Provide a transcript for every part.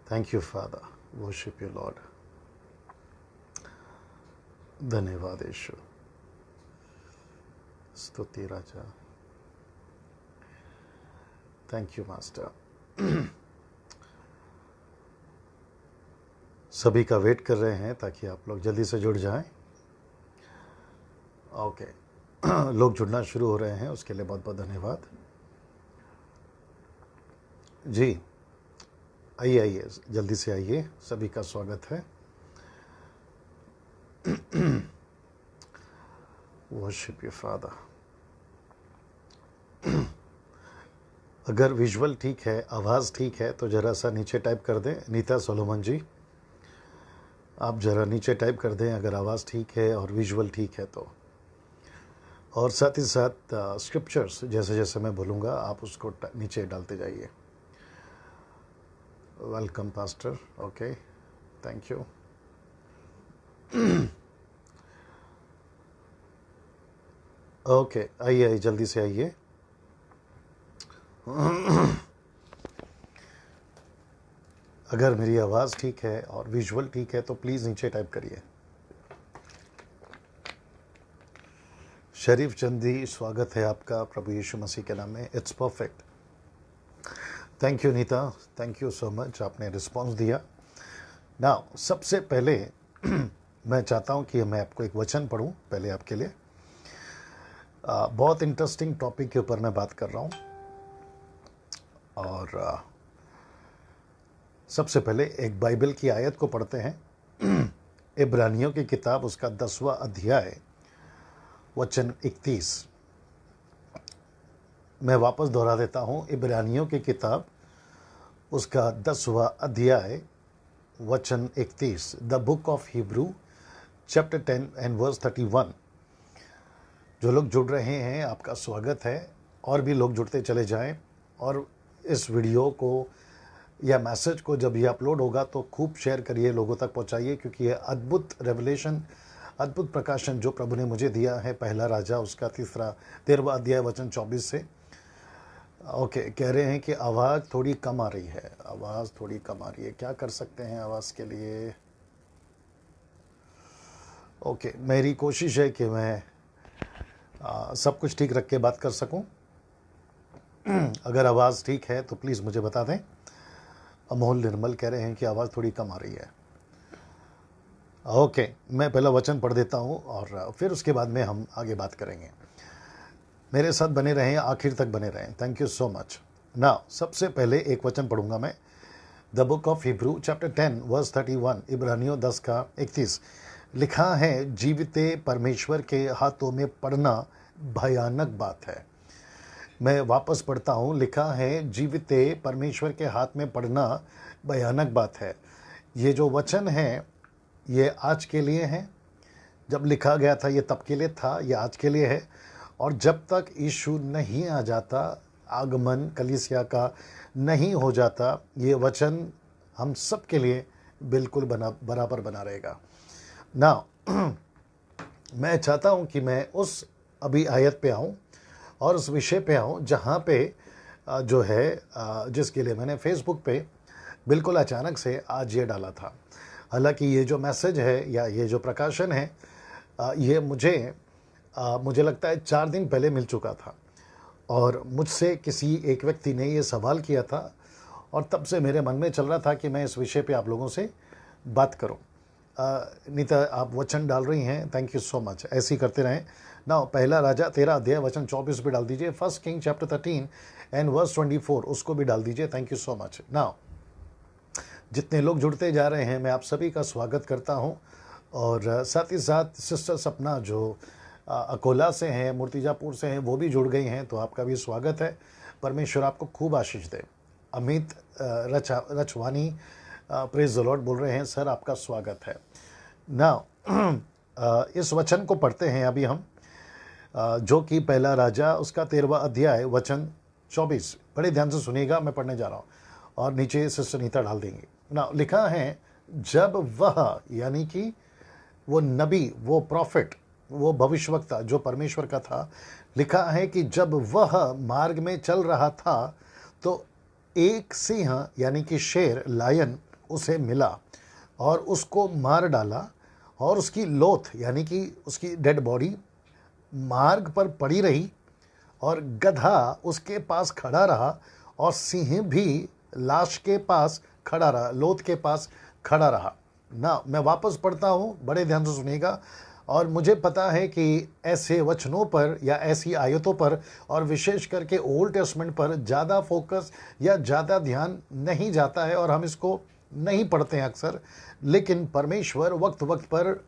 Thank you, Father. Worship you, Lord. धन्यवाद यीशु, स्तुति राजा. Thank you master. सभी का वेट कर रहे हैं ताकि आप लोग जल्दी से जुड़ जाएं. ओके. लोग जुड़ना शुरू हो रहे हैं, उसके लिए बहुत बहुत धन्यवाद. जी आइए आइए, जल्दी से आइए, सभी का स्वागत है. Worship you father. अगर विजुअल ठीक है, आवाज़ ठीक है, तो ज़रा सा नीचे टाइप कर दें. नीता सोलोमन जी, आप ज़रा नीचे टाइप कर दें अगर आवाज़ ठीक है और विजुअल ठीक है तो. और साथ ही साथ स्क्रिप्चर्स जैसे जैसे मैं बोलूँगा आप उसको नीचे डालते जाइए. Welcome pastor. Okay, thank you. Okay, आइए आइए, जल्दी से आइए. अगर मेरी आवाज़ ठीक है और विजुअल ठीक है तो प्लीज़ नीचे टाइप करिए. शरीफ चंदी, स्वागत है आपका प्रभु यीशु मसीह के नाम में. It's perfect. Thank you Neeta, thank you so much, आपने रिस्पांस दिया. नाउ सबसे पहले मैं चाहता हूं कि मैं आपको एक वचन पढ़ूं पहले आपके लिए. बहुत इंटरेस्टिंग टॉपिक के ऊपर मैं बात कर रहा हूं. और सबसे पहले एक बाइबल की आयत को पढ़ते हैं. इब्रानियों की किताब, उसका 10वां अध्याय, वचन 31. मैं वापस दोहरा देता हूं. इब्रानियों की किताब, उसका 10वां अध्याय, वचन 31. The book of Hebrew chapter 10 and verse 31. जो लोग जुड़ रहे हैं आपका स्वागत है. और भी लोग जुड़ते चले जाएं. और इस वीडियो को या मैसेज को जब ये अपलोड होगा तो खूब शेयर करिए, लोगों तक पहुंचाइए, क्योंकि ये अद्भुत रेवलेशन, अद्भुत प्रकाशन जो प्रभु ने मुझे दिया है पहला राजा उसका 13वां अध्याय वचन 24 से. ओके, कह रहे हैं कि आवाज़ थोड़ी कम आ रही है. आवाज़ थोड़ी कम आ रही है, क्या कर सकते हैं आवाज़ के लिए? ओके, मेरी कोशिश है कि मैं सब कुछ ठीक रख के बात कर सकूं. अगर आवाज़ ठीक है तो प्लीज़ मुझे बता दें. अमोल निर्मल कह रहे हैं कि आवाज़ थोड़ी कम आ रही है. ओके, मैं पहला वचन पढ़ देता हूं और फिर उसके बाद में हम आगे बात करेंगे. मेरे साथ बने रहें, आखिर तक बने रहें. Thank you so much. ना सबसे पहले एक वचन पढ़ूंगा मैं. The book of Hebrew chapter 10 verse 31. इब्रानियों 10 का 31. लिखा है, जीविते परमेश्वर के हाथों में पड़ना भयानक बात है. मैं वापस पढ़ता हूँ. लिखा है, जीविते परमेश्वर के हाथ में पड़ना भयानक बात है. ये जो वचन है ये आज के लिए है. जब लिखा गया था ये तब के लिए था, ये आज के लिए है. और जब तक यीशु नहीं आ जाता, आगमन कलीसिया का नहीं हो जाता, ये वचन हम सब के लिए बिल्कुल बराबर बना रहेगा. ना मैं चाहता हूँ कि मैं उस अभी आयत पे आऊँ और उस विषय पे आऊँ जहाँ पे जो है जिसके लिए मैंने फेसबुक पे बिल्कुल अचानक से आज ये डाला था. हालांकि ये जो मैसेज है या ये जो प्रकाशन है ये मुझे लगता है 4 दिन पहले मिल चुका था. और मुझसे किसी एक व्यक्ति ने ये सवाल किया था और तब से मेरे मन में चल रहा था कि मैं इस विषय पे आप लोगों से बात करूं. नीता, आप वचन डाल रही हैं, थैंक यू सो मच. ऐसे ही करते रहें. ना पहला राजा 13 अध्याय वचन 24 भी डाल दीजिए. 1 किंग चैप्टर 13 एंड वर्स 24 उसको भी डाल दीजिए. Thank you so much. ना जितने लोग जुड़ते जा रहे हैं मैं आप सभी का स्वागत करता हूं. और साथ ही साथ सिस्टर सपना जो अकोला से हैं, मूर्तिजापुर से हैं, वो भी जुड़ गई हैं, तो आपका भी स्वागत है. परमेश्वर आपको खूब आशीष दे. अमित रचवानी प्रेज द लॉर्ड बोल रहे हैं, सर आपका स्वागत है. ना इस वचन को पढ़ते हैं अभी हम, जो कि पहला राजा उसका 13वां अध्याय वचन 24. बड़े ध्यान से सुनिएगा, मैं पढ़ने जा रहा हूँ और नीचे सिस्टर नीता डाल देंगे. ना लिखा है, जब वह यानी कि वो नबी, वो प्रॉफिट, वो भविष्यवक्ता जो परमेश्वर का था, लिखा है कि जब वह मार्ग में चल रहा था तो एक सिंह यानी कि शेर, लायन उसे मिला और उसको मार डाला, और उसकी लोथ यानी कि उसकी डेड बॉडी मार्ग पर पड़ी रही, और गधा उसके पास खड़ा रहा, और सिंह भी लाश के पास खड़ा रहा, लोथ के पास खड़ा रहा। ना मैं वापस पढ़ता हूँ, बड़े ध्यान से सुनिएगा। और मुझे पता है कि ऐसे वचनों पर या ऐसी आयतों पर और विशेष करके ओल्ड टेस्टमेंट पर ज़्यादा फोकस या ज़्यादा ध्यान नहीं जाता है और हम इसको नहीं पढ़ते हैं अक्सर। लेकिन परमेश्वर वक्त वक्त पर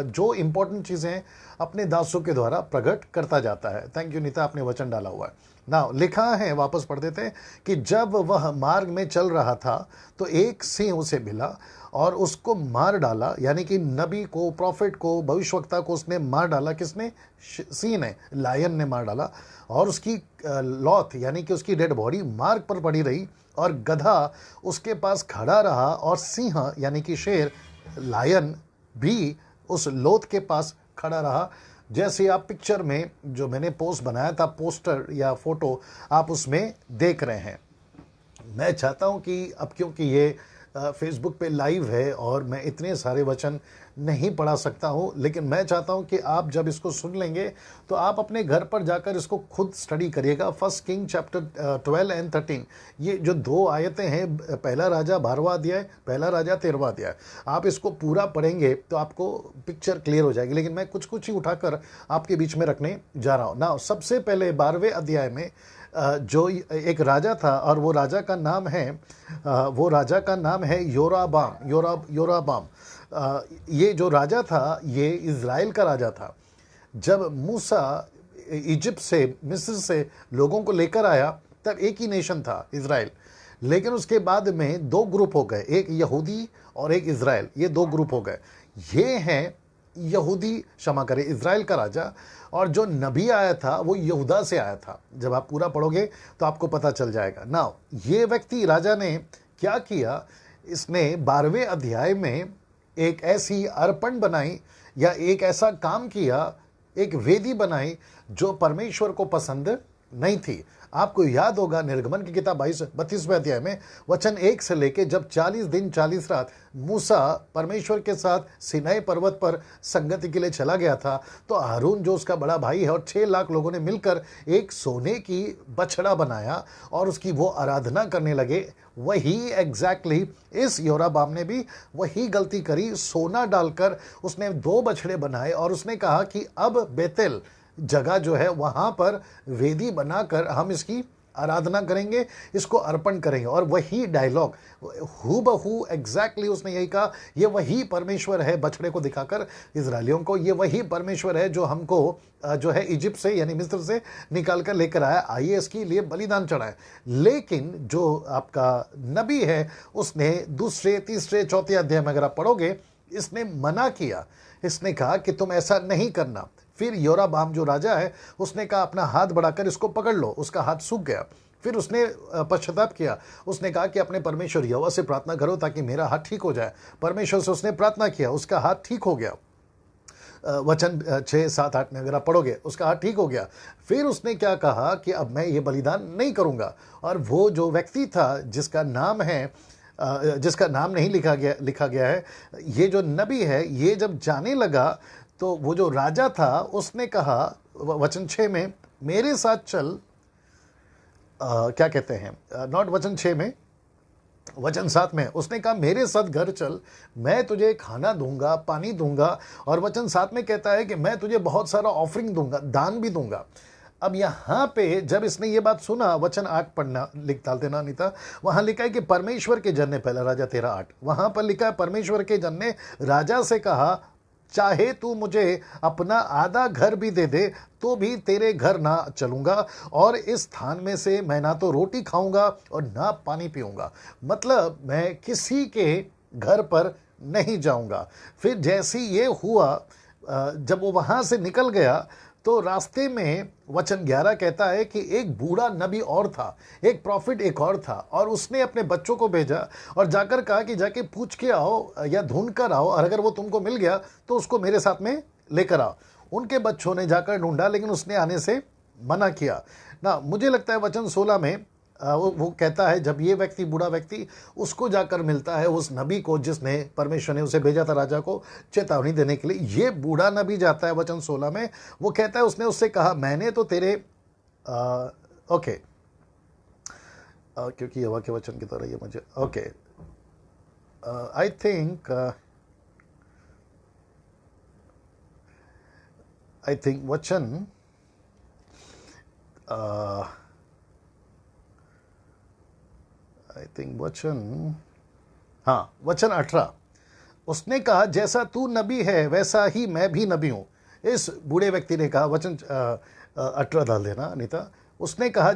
जो इम्पोर्टेंट चीज़ें अपने दासों के द्वारा प्रकट करता जाता है। थैंक यू नीता, आपने वचन डाला हुआ है ना। लिखा है, वापस पढ़ देते हैं कि जब वह मार्ग में चल रहा था तो एक सिंह उसे मिला और उसको मार डाला, यानी कि नबी को, प्रॉफिट को, भविष्यवक्ता को उसने मार डाला। किसने? सिंह ने, लायन ने मार डाला। और उसकी लॉथ यानी कि उसकी डेड बॉडी मार्ग पर पड़ी रही, और गधा उसके पास खड़ा रहा, और सिंह यानी कि शेर, लायन भी उस लोथ के पास खड़ा रहा। जैसे आप पिक्चर में जो मैंने पोस्ट बनाया था, पोस्टर या फोटो आप उसमें देख रहे हैं। मैं चाहता हूं कि अब क्योंकि ये फेसबुक पे लाइव है और मैं इतने सारे वचन नहीं पढ़ा सकता हूं, लेकिन मैं चाहता हूं कि आप जब इसको सुन लेंगे तो आप अपने घर पर जाकर इसको खुद स्टडी करिएगा। 1 किंग चैप्टर 12 और 13, ये जो 2 आयतें हैं, पहला राजा 12वां अध्याय, पहला राजा 13वां अध्याय, आप इसको पूरा पढ़ेंगे तो आपको पिक्चर क्लियर हो जाएगी। लेकिन मैं कुछ कुछ ही उठाकर आपके बीच में रखने जा रहा हूँ ना। सबसे पहले 12वें अध्याय में जो एक राजा था, और वो राजा का नाम है योराबाम। ये जो राजा था ये इज़राइल का राजा था। जब मूसा इजिप्ट से, मिस्र से लोगों को लेकर आया तब एक ही नेशन था, इज़राइल। लेकिन उसके बाद में 2 ग्रुप हो गए, एक यहूदी और एक इज़राइल, ये 2 ग्रुप हो गए। ये हैं यहूदी, क्षमा करें, इज़राइल का राजा, और जो नबी आया था वो यहूदा से आया था। जब आप पूरा पढ़ोगे तो आपको पता चल जाएगा ना। ये व्यक्ति राजा ने क्या किया, इसने 12वें अध्याय में एक ऐसी अर्पण बनाई या एक ऐसा काम किया, एक वेदी बनाई जो परमेश्वर को पसंद नहीं थी। आपको याद होगा निर्गमन की किताब 32वें अध्याय में वचन 1 से लेके जब 40 दिन 40 रात मूसा परमेश्वर के साथ सिनाई पर्वत पर संगति के लिए चला गया था, तो हारून जो उसका बड़ा भाई है और 6 लाख लोगों ने मिलकर एक सोने की बछड़ा बनाया और उसकी वो आराधना करने लगे। वही एग्जैक्टली इस योराबाम ने भी वही गलती करी, सोना डालकर उसने 2 बछड़े बनाए और उसने कहा कि अब बेतेल जगह जो है वहां पर वेदी बनाकर हम इसकी आराधना करेंगे, इसको अर्पण करेंगे। और वही डायलॉग हूबहू एग्जैक्टली उसने यही कहा, ये वही परमेश्वर है, बछड़े को दिखाकर इजरायलियों को, ये वही परमेश्वर है जो हमको जो है इजिप्ट से यानी मिस्र से निकाल कर लेकर आया, आइए इसके लिए बलिदान चढ़ाए। लेकिन जो आपका नबी है उसने 2, 3, 4 अध्याय में अगर आप पढ़ोगे, इसने मना किया, इसने कहा कि तुम ऐसा नहीं करना। फिर योराबाम जो राजा है उसने कहा अपना हाथ बढ़ाकर इसको पकड़ लो, उसका हाथ सूख गया। फिर उसने पश्चाताप किया, उसने कहा कि अपने परमेश्वर यहोवा से प्रार्थना करो ताकि मेरा हाथ ठीक हो जाए। परमेश्वर से उसने प्रार्थना किया, उसका हाथ ठीक हो गया। वचन 6, 7, 8 में अगर आप पढ़ोगे उसका हाथ ठीक हो गया। फिर उसने क्या कहा कि अब मैं ये बलिदान नहीं करूंगा। और वो जो व्यक्ति था जिसका नाम नहीं लिखा गया है, ये जो नबी है, ये जब जाने लगा तो वो जो राजा था उसने कहा वचन 6 में, मेरे साथ चल, क्या कहते हैं, नॉट वचन 6 में, वचन 7 में उसने कहा मेरे साथ घर चल, मैं तुझे खाना दूंगा, पानी दूंगा। और वचन 7 में कहता है कि मैं तुझे बहुत सारा ऑफरिंग दूंगा, दान भी दूंगा। अब यहाँ पे जब इसने ये बात सुना, वचन 8 पढ़ना, लिख डाल देना नीता, वहां लिखा है कि परमेश्वर के जन ने, पहला राजा 13:8, वहां पर लिखा है परमेश्वर के जन ने राजा से कहा, चाहे तू मुझे अपना आधा घर भी दे दे तो भी तेरे घर ना चलूंगा, और इस स्थान में से मैं ना तो रोटी खाऊंगा और ना पानी पीऊंगा। मतलब मैं किसी के घर पर नहीं जाऊंगा। फिर जैसे ये हुआ, जब वो वहां से निकल गया तो रास्ते में वचन 11 कहता है कि एक बूढ़ा नबी और था, एक प्रॉफिट एक और था, और उसने अपने बच्चों को भेजा और जाकर कहा कि जाके पूछ के आओ या ढूंढ कर आओ, और अगर वो तुमको मिल गया तो उसको मेरे साथ में लेकर आओ। उनके बच्चों ने जाकर ढूंढा लेकिन उसने आने से मना किया ना। मुझे लगता है वचन 16 में वो कहता है जब ये व्यक्ति, बूढ़ा व्यक्ति, उसको जाकर मिलता है उस नबी को जिसने, परमेश्वर ने उसे भेजा था राजा को चेतावनी देने के लिए। ये बूढ़ा नबी जाता है वचन 16 में, वो कहता है उसने उससे कहा मैंने तो तेरे ओके, क्योंकि यहोवा के वचन की तरह ये मुझे ओके, आई थिंक वचन वचन 18, उसने कहा जैसा तू नबी है वैसा ही मैं भी नबी हूं। इस बूढ़े व्यक्ति ने कहा, वचन 18 डाल देना अनीता। उसने कहा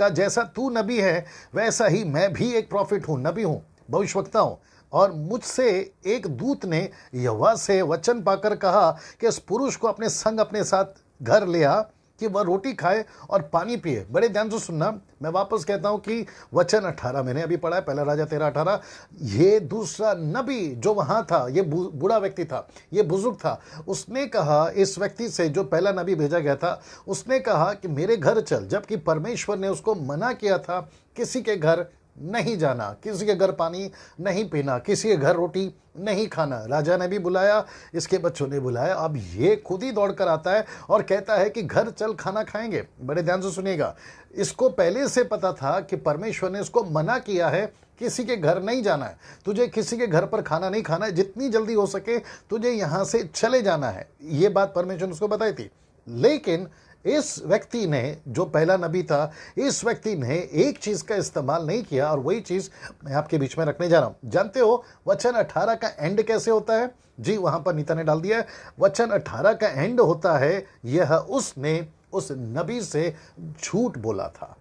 जैसा तू नबी है वैसा ही मैं भी एक प्रॉफिट हूं, नबी हूं, भविष्यवक्ता हूं। और मुझसे एक दूत ने यहोवा से वचन पाकर कहा कि इस पुरुष को अपने संग अपने साथ घर ले आ कि वह रोटी खाए और पानी पिए। बड़े ध्यान से सुनना, मैं वापस कहता हूं कि वचन 18 मैंने अभी पढ़ा है, पहला राजा 13:18। ये दूसरा नबी जो वहां था, ये बूढ़ा व्यक्ति था, ये बुजुर्ग था, उसने कहा इस व्यक्ति से, जो पहला नबी भेजा गया था, उसने कहा कि मेरे घर चल, जबकि परमेश्वर ने उसको मना किया था किसी के घर नहीं जाना, किसी के घर पानी नहीं पीना, किसी के घर रोटी नहीं खाना। राजा ने भी बुलाया, इसके बच्चों ने बुलाया, अब ये खुद ही दौड़कर आता है और कहता है कि घर चल खाना खाएंगे। बड़े ध्यान से सुनिएगा, इसको पहले से पता था कि परमेश्वर ने इसको मना किया है किसी के घर नहीं जाना है, तुझे किसी के घर पर खाना नहीं खाना है, जितनी जल्दी हो सके तुझे यहां से चले जाना है। ये बात परमेश्वर ने उसको बताई थी। लेकिन इस व्यक्ति ने, जो पहला नबी था, इस व्यक्ति ने एक चीज का इस्तेमाल नहीं किया, और वही चीज मैं आपके बीच में रखने जा रहा हूं। जानते हो वचन 18 का एंड कैसे होता है? जी, वहां पर नीता ने डाल दिया है। वचन 18 का एंड होता है, यह उसने उस नबी से झूठ बोला था।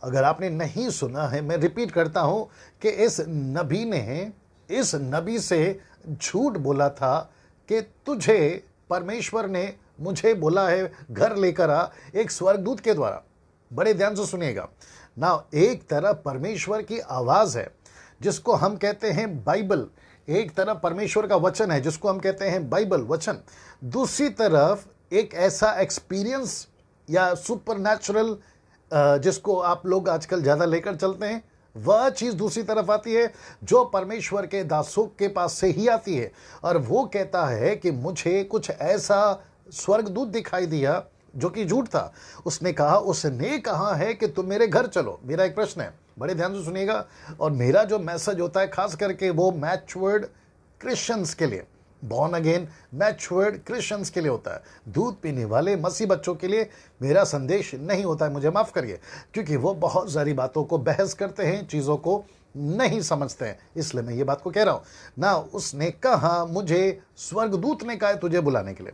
अगर आपने नहीं सुना है, मैं रिपीट करता हूं कि इस नबी ने इस नबी से झूठ बोला था कि तुझे, परमेश्वर ने मुझे बोला है घर लेकर आ, एक स्वर्गदूत के द्वारा। बड़े ध्यान से सुनिएगा ना, एक तरफ परमेश्वर की आवाज है जिसको हम कहते हैं बाइबल, एक तरफ परमेश्वर का वचन है जिसको हम कहते हैं बाइबल वचन, दूसरी तरफ एक ऐसा एक्सपीरियंस या सुपरनैचुरल जिसको आप लोग आजकल ज्यादा लेकर चलते हैं, वह चीज दूसरी तरफ आती है जो परमेश्वर के दासों के पास से ही आती है। और वो कहता है कि मुझे कुछ ऐसा स्वर्गदूत दिखाई दिया जो कि झूठ था। उसने कहा है कि तुम मेरे घर चलो। मेरा एक प्रश्न है, बड़े ध्यान से सुनिएगा, और मेरा जो मैसेज होता है खास करके वो मैच्योर्ड क्रिश्चियंस के लिए, बॉर्न अगेन मैच्योर्ड क्रिश्चियंस के लिए होता है। दूध पीने वाले मसीह बच्चों के लिए मेरा संदेश नहीं होता है, मुझे माफ करिए, क्योंकि वो बहुत सारी बातों को बहस करते हैं, चीजों को नहीं समझते हैं, इसलिए मैं ये बात को कह रहा हूं ना। उसने कहा, मुझे स्वर्गदूत ने कहा तुझे बुलाने के लिए।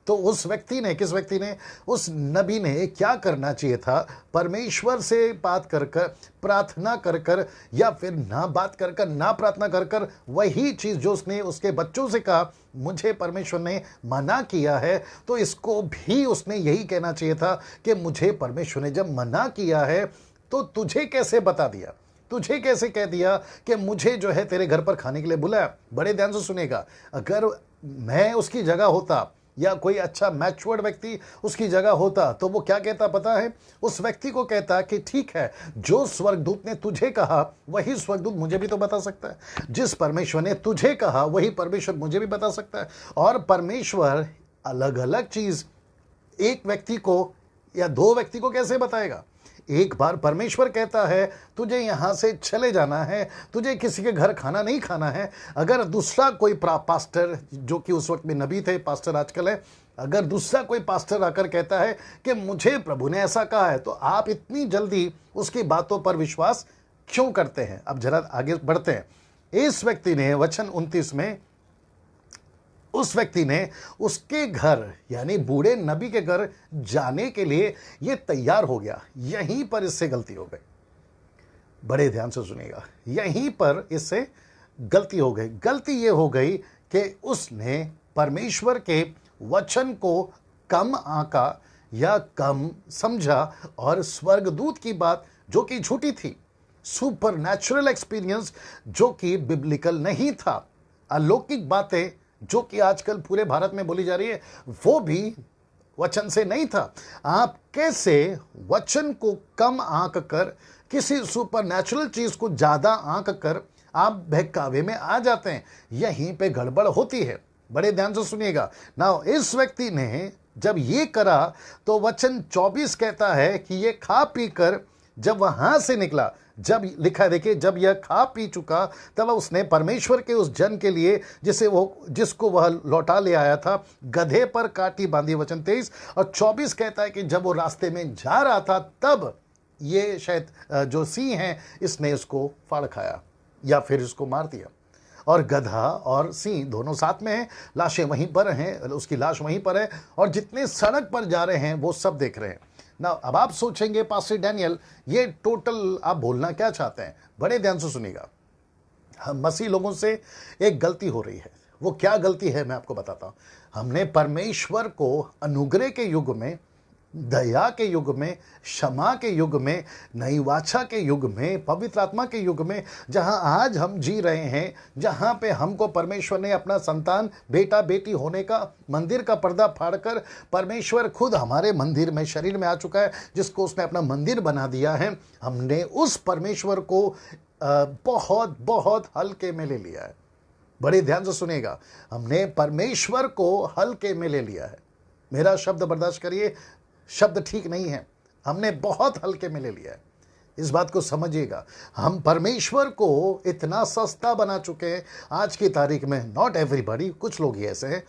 तो उस व्यक्ति ने, किस व्यक्ति ने, उस नबी ने क्या करना चाहिए था? परमेश्वर से बात कर कर, प्रार्थना कर कर, या फिर ना बात कर कर, ना प्रार्थना कर कर, वही चीज जो उसने उसके बच्चों से कहा, मुझे परमेश्वर ने मना किया है, तो इसको भी उसने यही कहना चाहिए था कि मुझे परमेश्वर ने जब मना किया है तो तुझे कैसे बता दिया, तुझे कैसे कह दिया कि मुझे जो है तेरे घर पर खाने के लिए बुलाया। बड़े ध्यान से सुनेगा, अगर मैं उसकी जगह होता या कोई अच्छा मैच्योर्ड व्यक्ति उसकी जगह होता तो वो क्या कहता पता है? उस व्यक्ति को कहता कि ठीक है, जो स्वर्गदूत ने तुझे कहा वही स्वर्गदूत मुझे भी तो बता सकता है, जिस परमेश्वर ने तुझे कहा वही परमेश्वर मुझे भी बता सकता है। और परमेश्वर अलग अलग चीज एक व्यक्ति को या दो व्यक्ति को कैसे बताएगा? एक बार परमेश्वर कहता है तुझे यहां से चले जाना है, तुझे किसी के घर खाना नहीं खाना है। अगर दूसरा कोई पास्टर, जो कि उस वक्त में नबी थे, पास्टर आजकल है, अगर दूसरा कोई पास्टर आकर कहता है कि मुझे प्रभु ने ऐसा कहा है, तो आप इतनी जल्दी उसकी बातों पर विश्वास क्यों करते हैं? अब जरा आगे बढ़ते हैं। इस व्यक्ति ने वचन 29 में, उस व्यक्ति ने उसके घर यानी बूढ़े नबी के घर जाने के लिए ये तैयार हो गया। यहीं पर इससे गलती हो गई। बड़े ध्यान से सुनिएगा, यहीं पर इससे गलती हो गई। गलती ये हो गई कि उसने परमेश्वर के वचन को कम आंका या कम समझा, और स्वर्गदूत की बात जो कि झूठी थी, सुपरनैचुरल एक्सपीरियंस जो कि बिब्लिकल नहीं था, अलौकिक बातें जो कि आजकल पूरे भारत में बोली जा रही है, वो भी वचन से नहीं था। आप कैसे वचन को कम आंक कर, किसी सुपर नेचुरल चीज को ज्यादा आंक कर आप बहकावे में आ जाते हैं, यहीं पे गड़बड़ होती है। बड़े ध्यान से सुनिएगा ना। इस व्यक्ति ने जब ये करा तो वचन 24 कहता है कि ये खा पी कर जब वहां से निकला, जब लिखा देखिए, जब यह खा पी चुका तब उसने परमेश्वर के उस जन के लिए जिसको वह लौटा ले आया था, गधे पर काटी बांधी। वचन 23 और 24 कहता है कि जब वो रास्ते में जा रहा था तब ये शायद जो सिंह है इसने इसको फाड़ खाया या फिर इसको मार दिया। और गधा और सिंह दोनों साथ में हैं, लाशें वहीं पर हैं, उसकी लाश वहीं पर है और जितने सड़क पर जा रहे हैं वो सब देख रहे हैं ना। अब आप सोचेंगे पास्टर डैनियल ये टोटल आप बोलना क्या चाहते हैं? बड़े ध्यान से सुनिएगा। हम मसीह लोगों से एक गलती हो रही है। वो क्या गलती है मैं आपको बताता हूं। हमने परमेश्वर को अनुग्रह के युग में, दया के युग में, क्षमा के युग में, नई वाचा के युग में, पवित्र आत्मा के युग में, जहां आज हम जी रहे हैं, जहां पे हमको परमेश्वर ने अपना संतान, बेटा बेटी होने का मंदिर का पर्दा फाड़कर परमेश्वर खुद हमारे मंदिर में शरीर में आ चुका है, जिसको उसने अपना मंदिर बना दिया है। हमने उस परमेश्वर को बहुत बहुत हल्के में ले लिया है। बड़े ध्यान से सुनिएगा, हमने परमेश्वर को हल्के में ले लिया है। मेरा शब्द बर्दाश्त करिए, शब्द ठीक नहीं है, हमने बहुत हल्के में ले लिया है। इस बात को समझिएगा। हम परमेश्वर को इतना सस्ता बना चुके हैं आज की तारीख में। नॉट एवरीबॉडी, कुछ लोग ही ऐसे हैं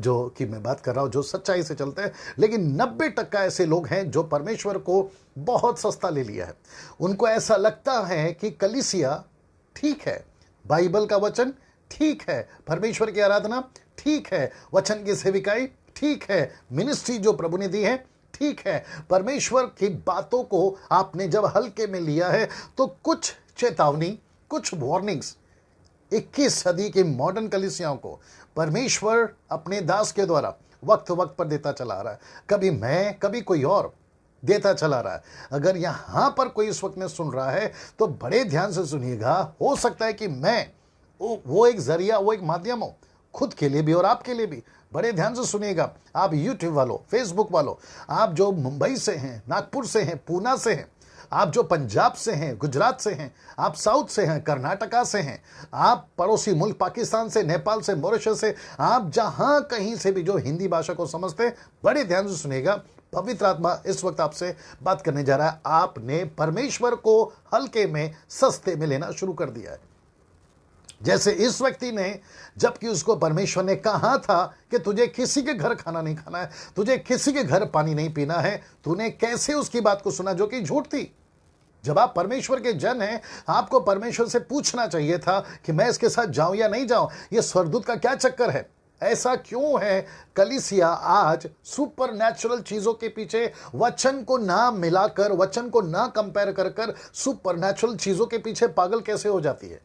जो कि मैं बात कर रहा हूं जो सच्चाई से चलते हैं, लेकिन 90% ऐसे लोग हैं जो परमेश्वर को बहुत सस्ता ले लिया है। उनको ऐसा लगता है कि कलीसिया ठीक है, बाइबल का वचन ठीक है, परमेश्वर की आराधना ठीक है, वचन की सेविकाई ठीक है, मिनिस्ट्री जो प्रभु ने दी है ठीक है। परमेश्वर की बातों को आपने जब हल्के में लिया है तो कुछ चेतावनी, कुछ वार्निंग्स 21 सदी की मॉडर्न कलीसियाओं को परमेश्वर अपने दास के द्वारा वक्त वक्त पर देता चला आ रहा है। कभी मैं, कभी कोई और देता चला रहा है। अगर यहां पर कोई इस वक्त में सुन रहा है तो बड़े ध्यान से सुनिएगा। हो सकता है कि मैं वो एक जरिया, वो एक माध्यम हो, खुद के लिए भी और आपके लिए भी। बड़े ध्यान से सुनिएगा। आप यूट्यूब वालों, फेसबुक वालों, आप जो मुंबई से हैं, नागपुर से हैं, पूना से हैं, आप जो पंजाब से हैं, गुजरात से हैं, आप साउथ से हैं, कर्नाटका से हैं, आप पड़ोसी मुल्क पाकिस्तान से, नेपाल से, मॉरिशस से, आप जहां कहीं से भी जो हिंदी भाषा को समझते हैं, बड़े ध्यान से सुनिएगा। पवित्र आत्मा इस वक्त आपसे बात करने जा रहा है। आपने परमेश्वर को हल्के में, सस्ते में लेना शुरू कर दिया है। जैसे इस व्यक्ति ने, जबकि उसको परमेश्वर ने कहा था कि तुझे किसी के घर खाना नहीं खाना है, तुझे किसी के घर पानी नहीं पीना है, तूने कैसे उसकी बात को सुना जो कि झूठ थी। जब आप परमेश्वर के जन हैं, आपको परमेश्वर से पूछना चाहिए था कि मैं इसके साथ जाऊं या नहीं जाऊं। ये स्वर्गदूत का क्या चक्कर है? ऐसा क्यों है कलीसिया आज सुपर नेचुरल चीजों के पीछे, वचन को ना मिलाकर, वचन को ना कंपेयर कर कर सुपर नेचुरल चीजों के पीछे पागल कैसे हो जाती है?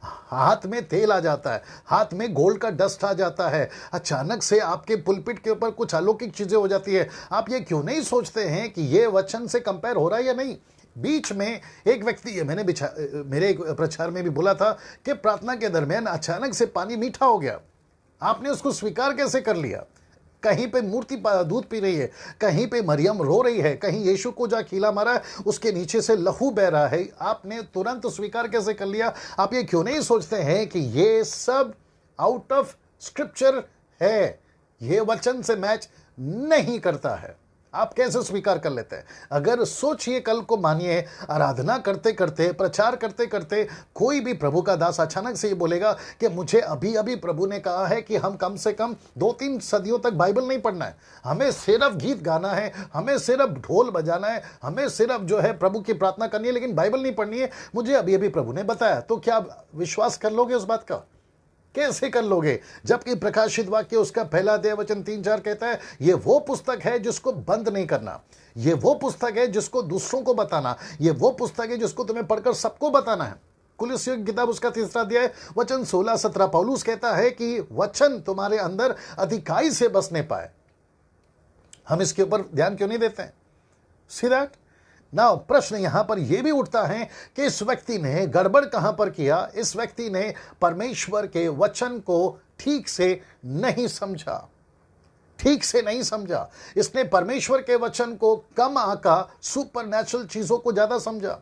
हाथ में तेल आ जाता है, हाथ में गोल्ड का डस्ट आ जाता है, अचानक से आपके पुलपिट के ऊपर कुछ अलौकिक चीजें हो जाती है। आप ये क्यों नहीं सोचते हैं कि ये वचन से कंपेयर हो रहा है या नहीं? बीच में एक व्यक्ति है, मैंने मेरे एक प्रचार में भी बोला था कि प्रार्थना के दरमियान अचानक से पानी मीठा हो गया। आपने उसको स्वीकार कैसे कर लिया? कहीं पे मूर्ति दूध पी रही है, कहीं पे मरियम रो रही है, कहीं यीशु को जा कीला मारा है, उसके नीचे से लहू बह रहा है, आपने तुरंत स्वीकार कैसे कर लिया? आप ये क्यों नहीं सोचते हैं कि ये सब आउट ऑफ स्क्रिप्चर है, ये वचन से मैच नहीं करता है? आप कैसे स्वीकार कर लेते हैं? अगर सोचिए, कल को मानिए आराधना करते करते, प्रचार करते करते कोई भी प्रभु का दास अचानक से ये बोलेगा कि मुझे अभी अभी प्रभु ने कहा है कि हम कम से कम 2-3 सदियों तक बाइबल नहीं पढ़ना है, हमें सिर्फ गीत गाना है, हमें सिर्फ ढोल बजाना है, हमें सिर्फ जो है प्रभु की प्रार्थना करनी है, लेकिन बाइबल नहीं पढ़नी है, मुझे अभी अभी प्रभु ने बताया। तो क्या विश्वास कर लोगे उस बात का? कैसे कर लोगे? जबकि प्रकाशित वाक्य उसका पहला अध्याय वचन 3-4 कहता है ये वो पुस्तक है जिसको बंद नहीं करना, ये वो पुस्तक है जिसको दूसरों को बताना, ये वो पुस्तक है जिसको तुम्हें पढ़कर सबको बताना है। कुलुस्सियों की किताब उसका 3रा अध्याय वचन 16-17 पौलुस कहता है कि वचन तुम्हारे अंदर अधिकाई से बसने पाए। हम इसके ऊपर ध्यान क्यों नहीं देते हैं? सी दैट नाउ प्रश्न यहां पर यह भी उठता है कि इस व्यक्ति ने गड़बड़ कहां पर किया? इस व्यक्ति ने परमेश्वर के वचन को ठीक से नहीं समझा। ठीक से नहीं समझा, इसने परमेश्वर के वचन को कम आंका, सुपर नेचुरल चीजों को ज्यादा समझा।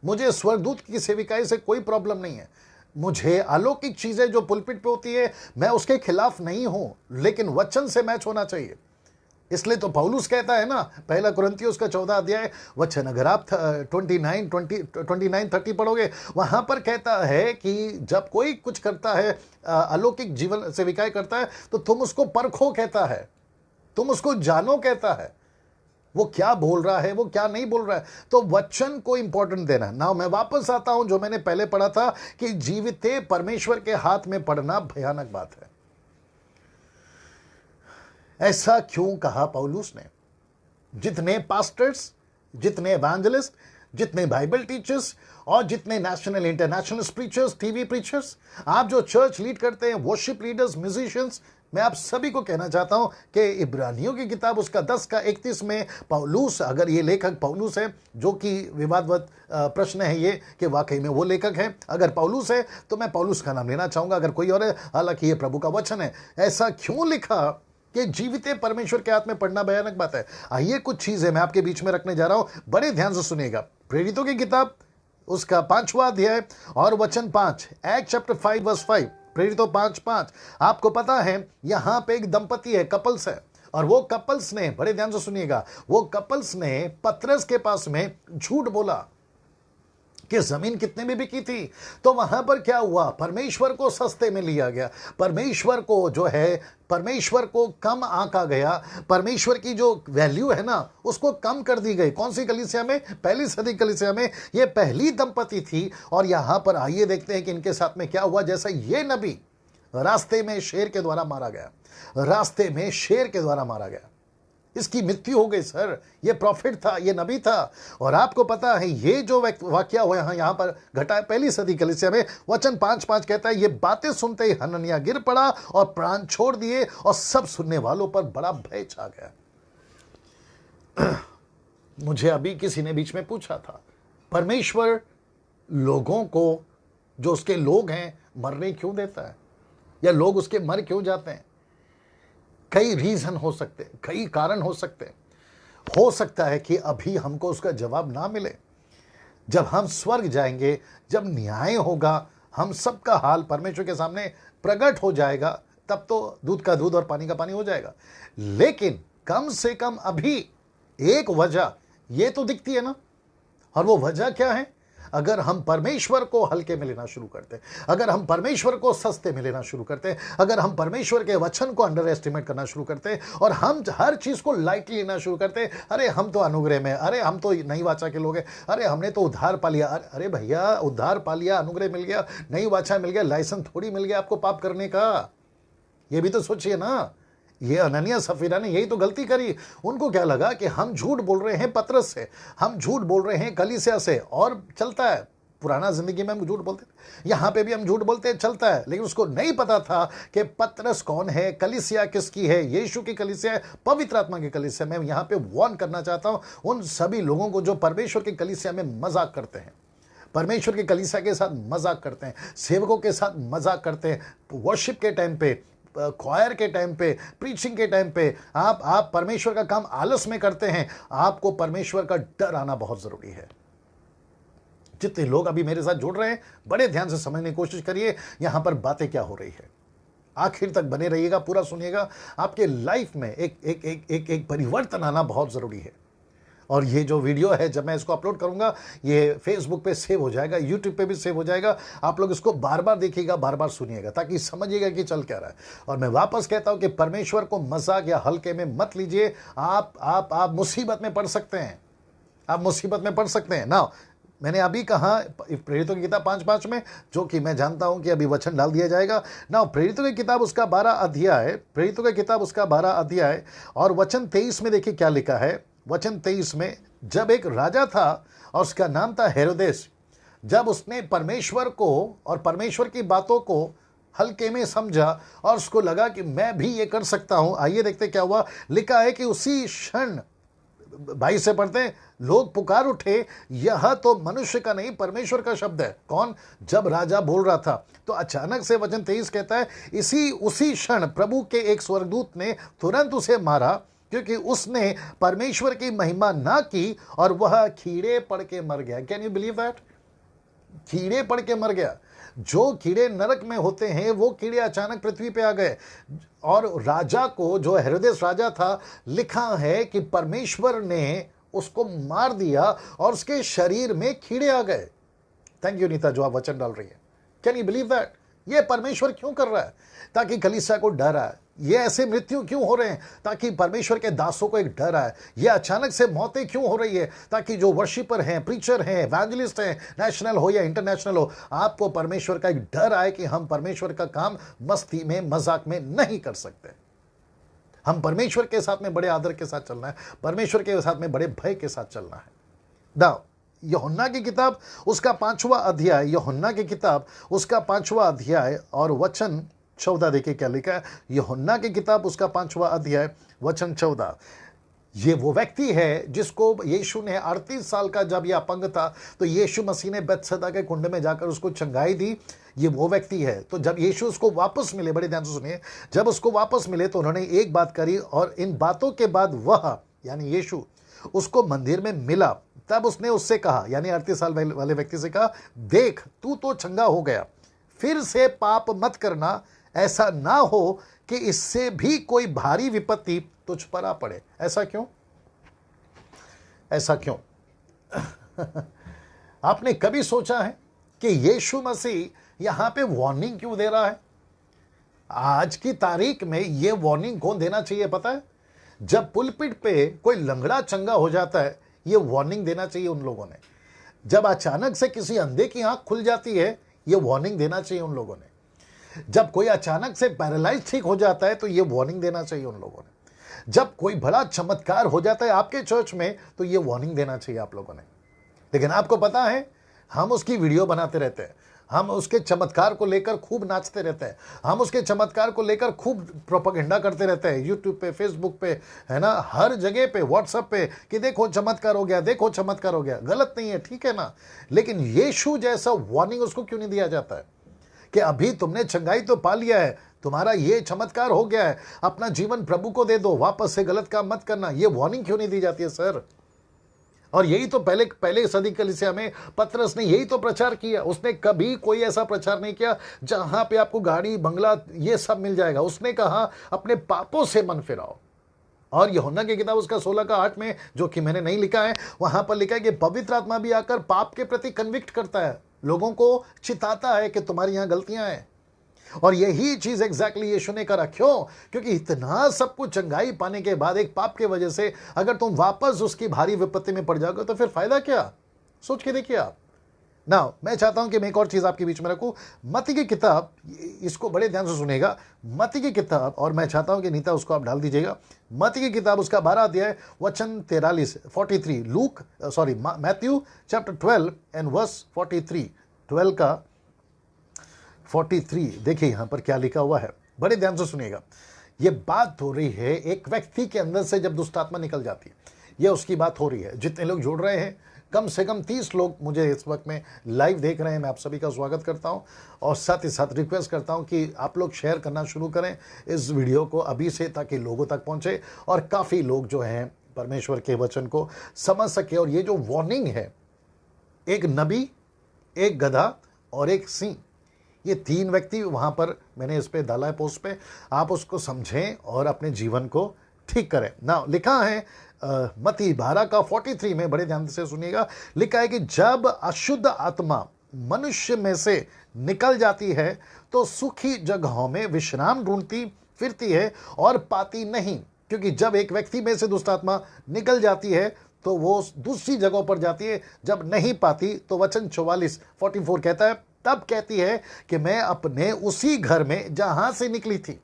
मुझे स्वर्गदूत की सेविकाई से कोई प्रॉब्लम नहीं है, मुझे अलौकिक चीजें जो पुलपिट पे होती है मैं उसके खिलाफ नहीं हूं, लेकिन वचन से मैच होना चाहिए। इसलिए तो पौलुस कहता है ना, पहला कुरिन्थियों उसका 14 अध्याय वचन अगर आप 29-30 पढ़ोगे, वहां पर कहता है कि जब कोई कुछ करता है, अलौकिक जीवन सेविकाएं करता है, तो तुम उसको परखो कहता है, तुम उसको जानो कहता है, वो क्या बोल रहा है, वो क्या नहीं बोल रहा है। तो वचन को इंपॉर्टेंट देना है ना। मैं वापस आता हूं जो मैंने पहले पढ़ा था कि जीविते परमेश्वर के हाथ में पड़ना भयानक बात है। ऐसा क्यों कहा पौलुस ने? जितने पास्टर्स, जितने एवेंजलिस्ट, जितने बाइबल टीचर्स और जितने national international preachers, TV preachers, आप जो चर्च लीड करते हैं, वर्शिप लीडर्स, म्यूजिशियंस, मैं आप सभी को कहना चाहता हूं कि इब्रानियों की किताब उसका 10:31 में पौलुस, अगर ये लेखक पौलुस है, जो कि विवादवत प्रश्न है ये कि वाकई में वो लेखक है, अगर पौलुस है तो मैं पौलुस का नाम लेना चाहूंगा, अगर कोई और है, हालांकि ये प्रभु का वचन है। ऐसा क्यों लिखा कि जीविते परमेश्वर के हाथ में पड़ना भयानक बात है? आइए कुछ चीजें मैं आपके बीच में रखने जा रहा हूं, बड़े ध्यान से सुनिएगा। प्रेरितों की किताब उसका 5वां अध्याय और वचन 5, एक्ट चैप्टर 5 वर्स 5, प्रेरितों 5:5। आपको पता है यहां पे एक दंपति है, कपल्स है, और वो कपल्स ने, बड़े ध्यान से सुनिएगा, वो कपल्स ने पतरस के पास में झूठ बोला कि जमीन कितने में बिकी थी। तो वहां पर क्या हुआ? परमेश्वर को सस्ते में लिया गया, परमेश्वर को जो है, परमेश्वर को कम आंका गया, परमेश्वर की जो वैल्यू है ना उसको कम कर दी गई। कौन सी कलीसिया में? पहली सदी कलीसिया में ये पहली दंपति थी। और यहां पर आइए देखते हैं कि इनके साथ में क्या हुआ। जैसा ये नबी रास्ते में शेर के द्वारा मारा गया, रास्ते में शेर के द्वारा मारा गया, इसकी मृत्यु हो गई। सर, ये प्रॉफिट था, ये नबी था। और आपको पता है ये जो वाकया हुआ यहाँ पर घटा है पहली सदी कलीसिया में, वचन 5:5 कहता है, ये बातें सुनते ही हनन्याह गिर पड़ा और प्राण छोड़ दिए, और सब सुनने वालों पर बड़ा भय छा गया। मुझे अभी किसी ने बीच में पूछा था, परमेश्वर लोगों को, जो उसके लोग हैं, मरने क्यों देता है, या लोग उसके मर क्यों जाते हैं? कई रीजन हो सकते, कई कारण हो सकते। हो सकता है कि अभी हमको उसका जवाब ना मिले। जब हम स्वर्ग जाएंगे, जब न्याय होगा, हम सबका हाल परमेश्वर के सामने प्रकट हो जाएगा, तब तो दूध का दूध और पानी का पानी हो जाएगा। लेकिन कम से कम अभी एक वजह ये तो दिखती है ना, और वो वजह क्या है? अगर हम परमेश्वर को हल्के में लेना शुरू करते, अगर हम परमेश्वर को सस्ते में लेना शुरू करते, अगर हम परमेश्वर के वचन को अंडर एस्टिमेट करना शुरू करते, और हम हर चीज को लाइटली लेना शुरू करते, अरे हम तो अनुग्रह में, अरे हम तो नई वाचा के लोग हैं, अरे हमने तो उद्धार पा लिया। अरे भैया, उद्धार पा लिया, अनुग्रह मिल गया, नई वाचा मिल गया, लाइसेंस थोड़ी मिल गया आपको पाप करने का। ये भी तो सोचिए ना। ये अननिया सफीरा ने यही तो गलती करी। उनको क्या लगा कि हम झूठ बोल रहे हैं पतरस से, हम झूठ बोल रहे हैं कलीसिया से, और चलता है। पुराना जिंदगी में हम झूठ बोलते थे, यहां पे भी हम झूठ बोलते हैं, चलता है। लेकिन उसको नहीं पता था कि पतरस कौन है, कलीसिया किसकी है, यीशु की कलीसिया है, पवित्र आत्मा की कलीसिया। मैं यहां पे वार्न करना चाहता हूं उन सभी लोगों को जो परमेश्वर की कलीसिया में मजाक करते हैं, परमेश्वर की कलीसिया के साथ मजाक करते हैं, सेवकों के साथ मजाक करते हैं, वर्शिप के टाइम पे, क्वायर के टाइम पे, प्रीचिंग के टाइम पे आप परमेश्वर का काम आलस में करते हैं। आपको परमेश्वर का डर आना बहुत जरूरी है। जितने लोग अभी मेरे साथ जुड़ रहे हैं, बड़े ध्यान से समझने की कोशिश करिए यहां पर बातें क्या हो रही है। आखिर तक बने रहिएगा, पूरा सुनिएगा। आपके लाइफ में एक परिवर्तन आना बहुत जरूरी है। और ये जो वीडियो है, जब मैं इसको अपलोड करूंगा, ये फेसबुक पे सेव हो जाएगा, यूट्यूब पे भी सेव हो जाएगा। आप लोग इसको बार बार देखिएगा, बार बार सुनिएगा, ताकि समझिएगा कि चल क्या रहा है। और मैं वापस कहता हूं कि परमेश्वर को मजाक या हल्के में मत लीजिए। आप मुसीबत में पड़ सकते हैं, आप मुसीबत में पड़ सकते हैं ना। मैंने अभी कहा प्रेरितों की किताब 5:5 में, जो कि मैं जानता हूं कि अभी वचन डाल दिया जाएगा ना। प्रेरितों की किताब उसका 12 अध्याय, प्रेरितों की किताब उसका 12 अध्याय और वचन 23 में देखिए क्या लिखा है। वचन 23 में, जब एक राजा था और उसका नाम था हेरोदेस, जब उसने परमेश्वर को और परमेश्वर की बातों को हल्के में समझा और उसको लगा कि मैं भी ये कर सकता हूं, आइए देखते क्या हुआ। लिखा है कि उसी क्षण 22 से पढ़ते हैं, लोग पुकार उठे, यह तो मनुष्य का नहीं परमेश्वर का शब्द है। कौन? जब राजा बोल रहा था, तो अचानक से वचन 23 कहता है, उसी क्षण प्रभु के एक स्वर्गदूत ने तुरंत उसे मारा, क्योंकि उसने परमेश्वर की महिमा ना की और वह कीड़े पड़ के मर गया। Can you believe that? कीड़े पड़ के मर गया। जो कीड़े नरक में होते हैं वो कीड़े अचानक पृथ्वी पे आ गए, और राजा को, जो हेरोदेस राजा था, लिखा है कि परमेश्वर ने उसको मार दिया और उसके शरीर में कीड़े आ गए। थैंक यू नीता, जो आप वचन डाल रही है। Can you believe that? ये परमेश्वर क्यों कर रहा है? ताकि कलीसिया को डर आए। ये ऐसे मृत्यु क्यों हो रहे हैं? ताकि परमेश्वर के दासों को एक डर आए। ये अचानक से मौतें क्यों हो रही है? ताकि जो वर्शिपर हैं, प्रीचर हैं, एवेंजलिस्ट हैं, नेशनल हो या इंटरनेशनल हो, आपको परमेश्वर का एक डर आए कि हम परमेश्वर का काम मस्ती में, मजाक में नहीं कर सकते। हम परमेश्वर के साथ में बड़े आदर के साथ चलना है, परमेश्वर के साथ में बड़े भय के साथ चलना है। नाउ यूहन्ना की किताब उसका 5वां अध्याय, यूहन्ना की किताब उसका 5वां अध्याय और वचन 14 देखिए क्या लिखा है। यूहन्ना की किताब उसका 5वां अध्याय वचन 14। ये वो व्यक्ति है जिसको यीशु ने 38 साल का जब यह अपंग था, तो यीशु मसीह ने बेथसदा के कुंड में जाकर उसको चंगाई दी। ये वो व्यक्ति है। तो जब यीशु उसको वापस मिले, बड़े ध्यान से सुनिए, जब उसको वापस मिले तो उन्होंने एक बात करी, और इन बातों के बाद वह यानी यीशु उसको मंदिर में मिला। तब उसने उससे कहा, यानी 38 साल वाले व्यक्ति से कहा, देख तू तो चंगा हो गया, फिर से पाप मत करना, ऐसा ना हो कि इससे भी कोई भारी विपत्ति तुझ पर आ पड़े। ऐसा क्यों? ऐसा क्यों? आपने कभी सोचा है कि यीशु मसीह यहां पे वार्निंग क्यों दे रहा है? आज की तारीख में ये वार्निंग कौन देना चाहिए पता है? जब पुलपिट पे कोई लंगड़ा चंगा हो जाता है, ये वार्निंग देना चाहिए उन लोगों ने। जब अचानक से किसी अंधे की आंख खुल जाती है, ये वार्निंग देना चाहिए उन लोगों ने। जब कोई अचानक से पैरालाइज ठीक हो जाता है, तो ये वार्निंग देना चाहिए उन लोगों ने। जब कोई बड़ा चमत्कार हो जाता है आपके चर्च में, तो ये वार्निंग देना चाहिए आप लोगों ने। लेकिन आपको पता है, हम उसकी वीडियो बनाते रहते हैं, हम उसके चमत्कार को लेकर खूब नाचते रहते हैं, हम उसके चमत्कार को लेकर खूब प्रोपेगेंडा करते रहते हैं, यूट्यूब पे, फेसबुक पे, है ना, हर जगह पे, व्हाट्सएप पे, कि देखो चमत्कार हो गया, देखो चमत्कार हो गया। गलत नहीं है, ठीक है ना, लेकिन यीशु जैसा वार्निंग उसको क्यों नहीं दिया जाता है कि अभी तुमने चंगाई तो पा लिया है, तुम्हारा ये चमत्कार हो गया है, अपना जीवन प्रभु को दे दो, वापस से गलत काम मत करना। ये वार्निंग क्यों नहीं दी जाती है सर? और यही तो पहले सदी कलीसिया में पतरस ने यही तो प्रचार किया। उसने कभी कोई ऐसा प्रचार नहीं किया जहां पे आपको गाड़ी, बंगला, ये सब मिल जाएगा। उसने कहा अपने पापों से मन फिराओ। और यूहन्ना की किताब उसका 16 का 8 में, जो कि मैंने नहीं लिखा है, वहां पर लिखा है कि पवित्र आत्मा भी आकर पाप के प्रति कन्विक्ट करता है, लोगों को चिताता है कि तुम्हारी यहां गलतियां हैं। और यही चीज एग्जैक्टली यीशु ने करा। क्यों? क्योंकि इतना सब कुछ चंगाई पाने के बाद एक पाप के वजह से अगर तुम वापस उसकी भारी विपत्ति में पड़ जाओगे तो फिर फायदा क्या? सोच के देखिए आप। ना मैं चाहता हूं कि मैं एक और चीज आपके बीच में रखूं। मत्ती की किताब, इसको बड़े ध्यान से सुनेगा, मत्ती की किताब, और मैं चाहता हूं कि नीता उसको आप डाल दीजिएगा। मत्ती की किताब उसका 12 अध्याय वचन 43 मैथ्यू चैप्टर 12 एंड वर्स 43, 12 का 43। देखिए यहां पर क्या लिखा हुआ है, बड़े ध्यान से सुनिएगा। यह बात हो रही है एक व्यक्ति के अंदर से जब दुष्ट आत्मा निकल जाती है, यह उसकी बात हो रही है। जितने लोग जुड़ रहे हैं, कम से कम 30 लोग मुझे इस वक्त में लाइव देख रहे हैं, मैं आप सभी का स्वागत करता हूं। और साथ ही साथ रिक्वेस्ट करता हूं कि आप लोग शेयर करना शुरू करें इस वीडियो को अभी से, ताकि लोगों तक पहुंचे और काफ़ी लोग जो हैं परमेश्वर के वचन को समझ सके। और ये जो वार्निंग है, एक नबी, एक गधा और एक सिंह, ये 3 व्यक्ति वहां पर मैंने इस पे डाला है पोस्ट पे, आप उसको समझें और अपने जीवन को ठीक करें। ना लिखा है मत्ती 12 का 43 में, बड़े ध्यान से सुनिएगा, लिखा है कि जब अशुद्ध आत्मा मनुष्य में से निकल जाती है तो सूखी जगहों में विश्राम ढूंढती फिरती है और पाती नहीं। क्योंकि जब एक व्यक्ति में से दुष्ट आत्मा निकल जाती है तो वो दूसरी जगहों पर जाती है, जब नहीं पाती तो वचन 44 कहता है, तब कहती है कि मैं अपने उसी घर में जहां से निकली थी,